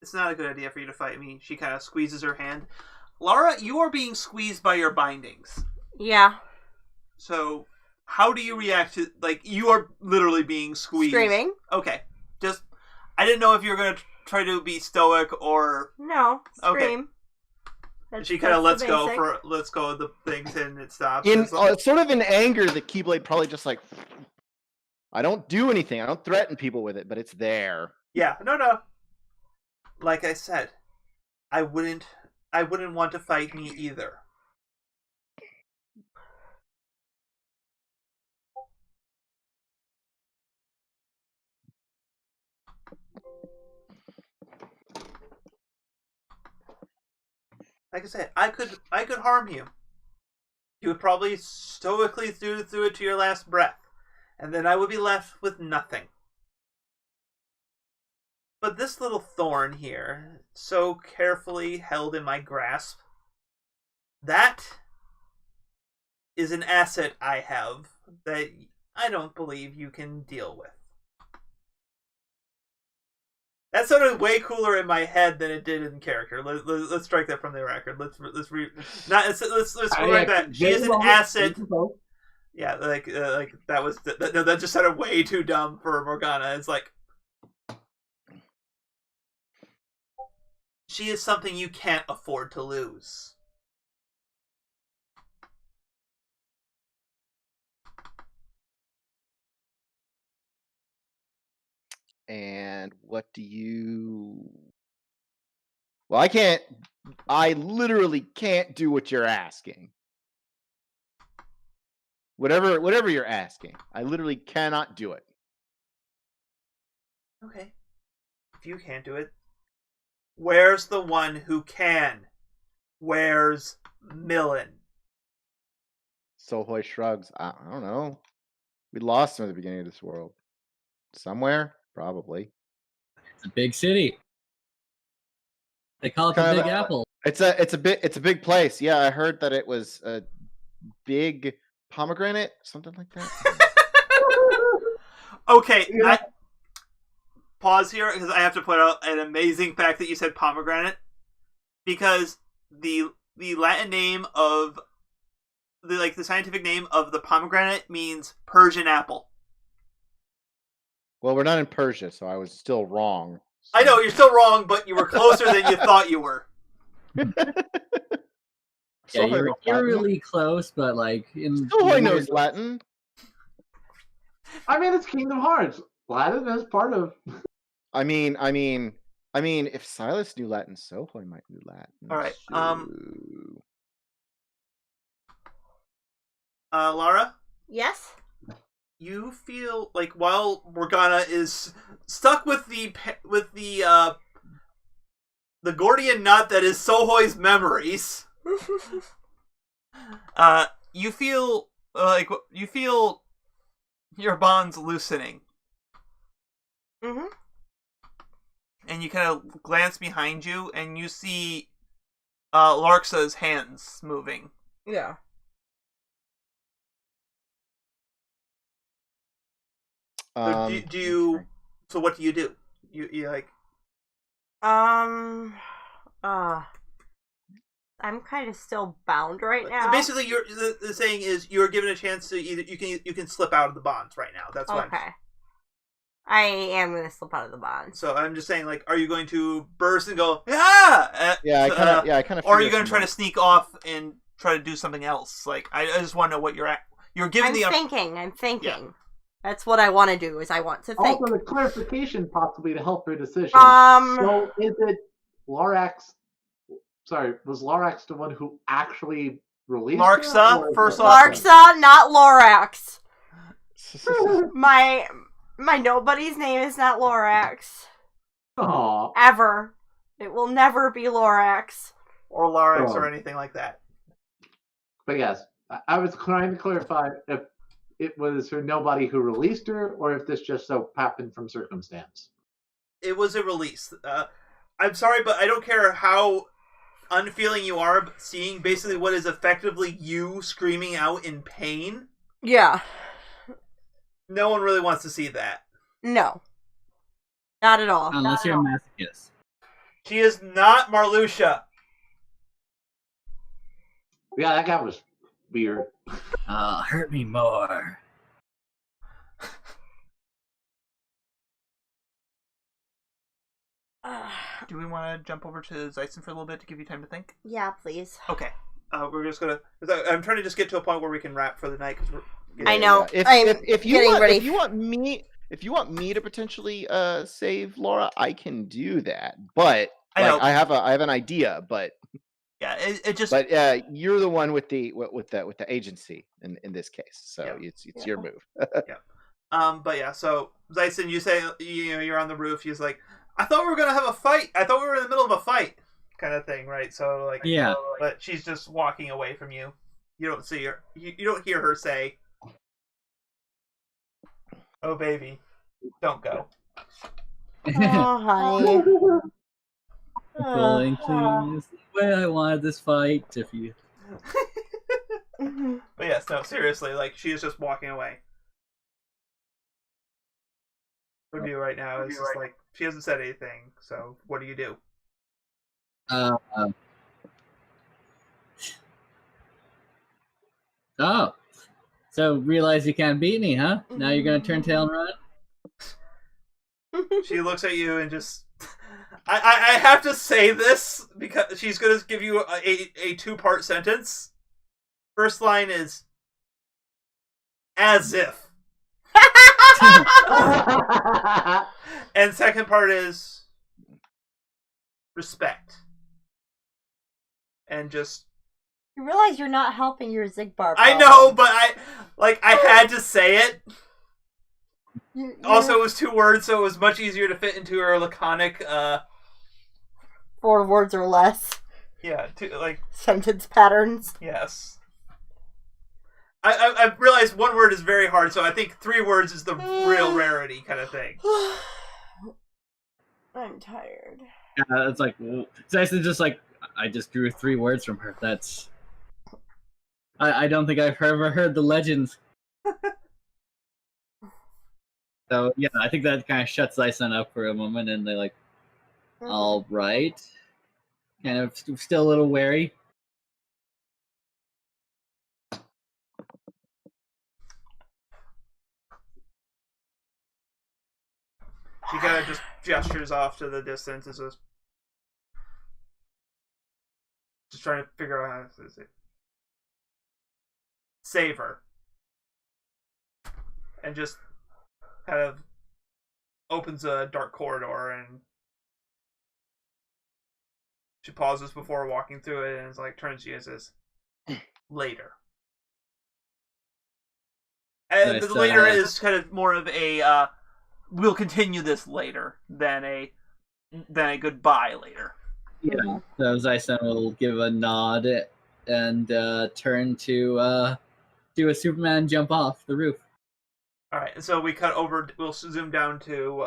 it's not a good idea for you to fight me. She kind of squeezes her hand. Lara, you are being squeezed by your bindings. Yeah. So, how do you react to, like, you are literally being squeezed? Screaming. Okay. Just, I didn't know if you were going to try to be stoic or... No, scream. Okay. She kind of lets go of the things and it stops. It's sort of in anger that Keyblade probably just like, I don't do anything. I don't threaten people with it, but it's there. Yeah, no. Like I said, I wouldn't want to fight me either. Like I said, I could harm you. You would probably stoically do it to your last breath, and then I would be left with nothing. But this little thorn here, so carefully held in my grasp, that is an asset I have that I don't believe you can deal with. That sounded way cooler in my head than it did in character. Let's strike that from the record. Let's correct that. She is an asset. Yeah, like that was that just sounded way too dumb for Morgana. It's like, she is something you can't afford to lose. And what do you... Well, I literally can't do what you're asking. Whatever you're asking, I literally cannot do it. Okay. If you can't do it, where's the one who can? Where's Millen? Sohoy shrugs. I don't know. We lost him at the beginning of this world. Somewhere? Probably. It's a big city. They call it the Big Apple. It's a big place. Yeah, I heard that it was a big pomegranate, something like that. Okay, yeah. Pause here because I have to point out an amazing fact that you said pomegranate, because the Latin name of the scientific name of the pomegranate means Persian apple. Well, we're not in Persia, so I was still wrong. So. I know, you're still wrong, but you were closer than you thought you were. Yeah, you're really close, but like... Sohoy knows Latin. I mean, it's Kingdom Hearts. Latin is part of... I mean, if Silas knew Latin, Sohoy might know Latin. All right, so... Lara? Yes? You feel like while Morgana is stuck with the Gordian knot that is Sohoy's memories, you feel your bonds loosening. Mm-hmm. And you kind of glance behind you, and you see Larxa's hands moving. Yeah. So do you? So what do you do? You like? I'm kind of still bound right now. Basically, the saying is you're given a chance to either you can slip out of the bonds right now. That's what. Okay. I am going to slip out of the bonds. So I'm just saying, like, are you going to burst and go, I kind of. Or are you going to try to sneak off and try to do something else? Like, I just want to know what you're at. You're giving I'm thinking. Yeah. That's what I want to do. Is I want to think. Also, the clarification possibly to help your decision. So is it Larxa? Sorry, was Larxa the one who actually released Larxa? First off, Larxa, not Lorax. My nobody's name is not Lorax. Aww. Ever. It will never be Lorax. Or Larxa or anything like that. But yes, I was trying to clarify if it was her nobody who released her, or if this just so happened from circumstance. It was a release. I'm sorry, but I don't care how unfeeling you are, but seeing basically what is effectively you screaming out in pain. Yeah. No one really wants to see that. No. Not at all. Unless you're a masochist. She is not Marluxia. Yeah, that guy was weird. Hurt me more. Do we want to jump over to Xistund for a little bit to give you time to think? Yeah, please. Okay. We're just gonna. I'm trying to just get to a point where we can wrap for the night. Cause I know. If you want me to potentially save Lara, I can do that. But I have an idea. But yeah, it just. But you're the one with the agency in this case, so it's your move. Yeah. But yeah. So Xistund, you say you're on the roof. He's like, I thought we were gonna have a fight. I thought we were in the middle of a fight, kind of thing, right? So like, yeah. But she's just walking away from you. You don't see her. You don't hear her say, "Oh baby, don't go." Oh, honey. Pulling things the way I wanted this fight. If you. But yes, no, seriously, like she is just walking away from you right now. It's just like she hasn't said anything. So what do you do? Oh, so realize you can't beat me, huh? Now you're gonna turn tail and run? She looks at you and just. I have to say this because she's gonna give you a 2-part sentence. First line is as if. And second part is respect. And just You realize you're not helping your Zigbar problem. I know, but I had to say it. Also, it was 2 words, so it was much easier to fit into her laconic 4 words or less. Yeah, sentence patterns. Yes. I realized 1 word is very hard, so I think 3 words is the real rarity kind of thing. I'm tired. Yeah, it's like Xistund just like I just drew 3 words from her. That's I don't think I've ever heard the legends. So yeah, I think that kind of shuts Xistund up for a moment, and they're like, "All right," kind of still a little wary. She kind of just gestures off to the distance and says, just trying to figure out how to say it. Save her. And just kind of opens a dark corridor and she pauses before walking through it and is like, turns to you and says, later. And the later is kind of more of a, we'll continue this later than a goodbye later. Yeah, so Xistund will give a nod and turn to do a Superman jump off the roof. All right, so we cut over. We'll zoom down to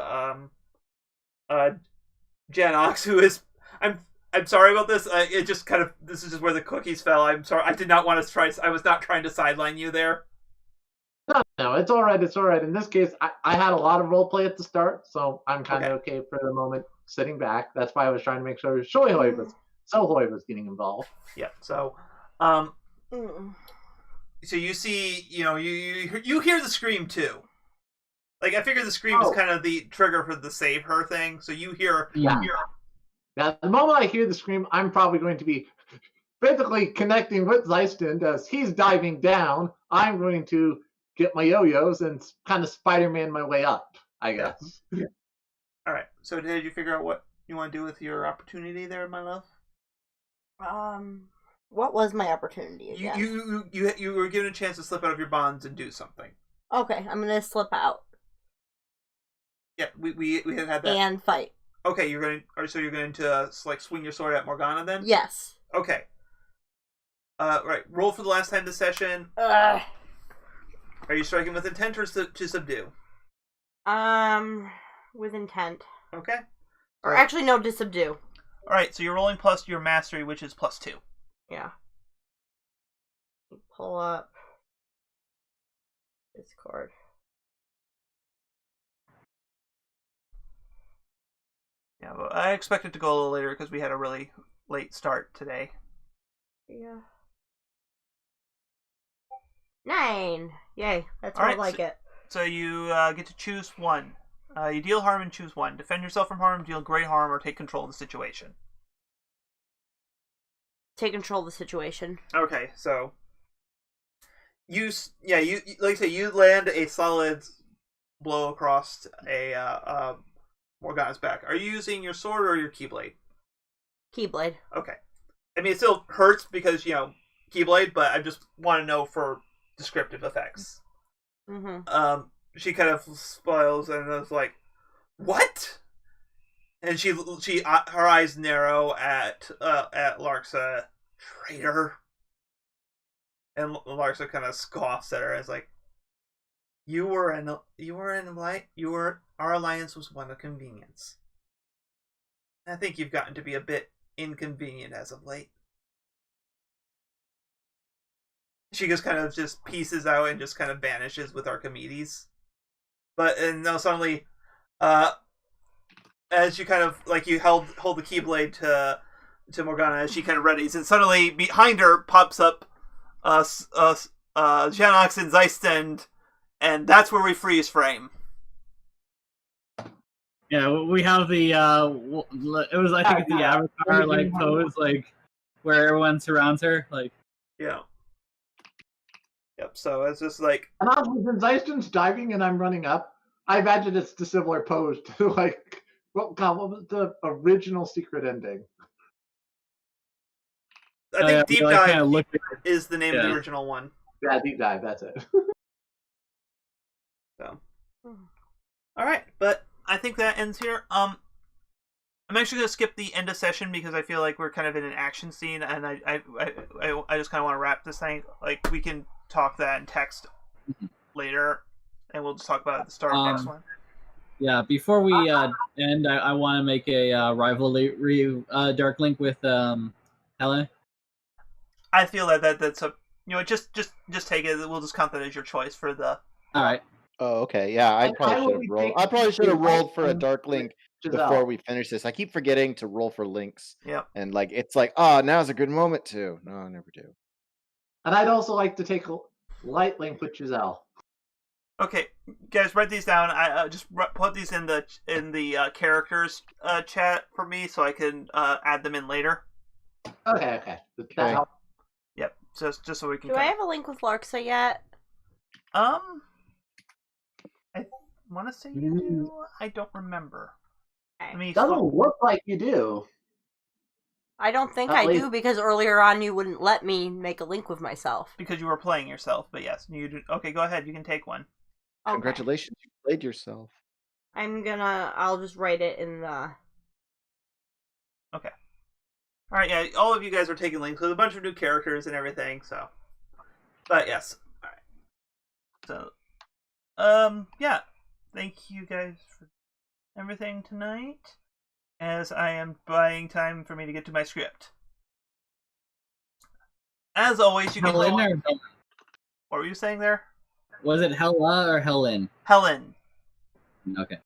Janox, who is. I'm sorry about this. It just kind of. This is just where the cookies fell. I'm sorry. I did not want to try. I was not trying to sideline you there. No, it's all right. It's all right. In this case, I had a lot of roleplay at the start, so I'm kind of okay for the moment sitting back. That's why I was trying to make sure Sohoi was getting involved. Yeah. So, so you see, you hear the scream too. Like I figured the scream is kind of the trigger for the save her thing. So you hear. Yeah. Now, the moment I hear the scream, I'm probably going to be basically connecting with Xistund as he's diving down. I'm going to get my yo-yos and kind of Spider-Man my way up, I guess. Yeah. All right. So did you figure out what you want to do with your opportunity there, my love? What was my opportunity again? You were given a chance to slip out of your bonds and do something. Okay, I'm gonna slip out. Yeah, we had that. And fight. Okay, you're going to like swing your sword at Morgana then? Yes. Okay. Right. Roll for the last time this session. Ugh. Are you striking with intent or to subdue? With intent. Okay. Or actually, no, to subdue. All right. So you're rolling plus your mastery, which is +2. Yeah. Pull up Discord. Yeah, but I expect it to go a little later because we had a really late start today. Yeah. 9! Yay, that's All more right, like it. So you get to choose one. You deal harm and choose one. Defend yourself from harm, deal great harm, or take control of the situation. Take control of the situation. Okay, so you like I say, you land a solid blow across a Morgana's back. Are you using your sword or your keyblade? Keyblade. Okay. I mean, it still hurts because, keyblade, but I just want to know for descriptive effects. Mm-hmm. She kind of spoils and is like, "What?" And she her eyes narrow at Larxa. Traitor. And Larxa kind of scoffs at her as like, our alliance was one of convenience. I think you've gotten to be a bit inconvenient as of late. She just kind of just pieces out and just kind of vanishes with Archimedes. And now suddenly, as you kind of like you hold the keyblade to Morgana as she kind of readies, and suddenly behind her pops up Xanax and Xistund, and that's where we freeze frame. Yeah, we have the it was I think the avatar like pose like where everyone surrounds her like. Yeah. Yep. So it's just like. And honestly, since Xistund's diving and I'm running up, I imagine it's the similar pose to like what was the original secret ending? I think Deep Dive is the name of the original one. Yeah, Deep Dive. That's it. So. All right, but I think that ends here. I'm actually gonna skip the end of session because I feel like we're kind of in an action scene, and I just kind of want to wrap this thing. Like we can talk that in text later, and we'll just talk about it at the start of the next one. Yeah, before we end, I want to make a rivalry Dark Link with Helen. I feel that's a just take it. We'll just count that as your choice for the. All right. Oh, okay. Yeah, I probably should have rolled for a Dark Link before we finish this. I keep forgetting to roll for links. Yeah. And like it's like, oh, now's a good moment to. No, I never do. And I'd also like to take a light link with Giselle. Okay, guys, write these down. I just put these in the characters chat for me, so I can add them in later. Okay. Yep. Just so we can. Do I have a link with Larxa yet? I want to say you do. I don't remember. Doesn't look like you do. I don't think I do because earlier on you wouldn't let me make a link with myself. Because you were playing yourself, but yes, you do. Okay, go ahead. You can take one. Okay. Congratulations, you played yourself. I'll just write it in the. Okay. All right, yeah, all of you guys are taking links with a bunch of new characters and everything, so. But yes. All right. So, yeah. Thank you guys for everything tonight, as I am buying time for me to get to my script. As always, you can. What were you saying there? Was it Hella or Helen? Helen. Okay.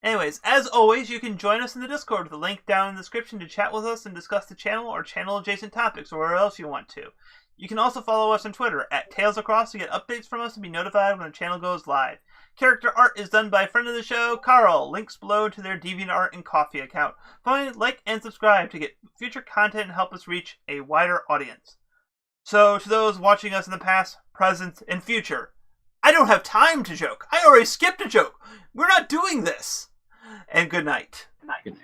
Anyways, as always, you can join us in the Discord with a link down in the description to chat with us and discuss the channel or channel-adjacent topics or wherever else you want to. You can also follow us on Twitter at TalesAcross to get updates from us and be notified when the channel goes live. Character art is done by a friend of the show, Carl. Links below to their DeviantArt and Ko-fi account. Find, like, and subscribe to get future content and help us reach a wider audience. So, to those watching us in the past, present, and future, I don't have time to joke. I already skipped a joke. We're not doing this. And good night. Good night.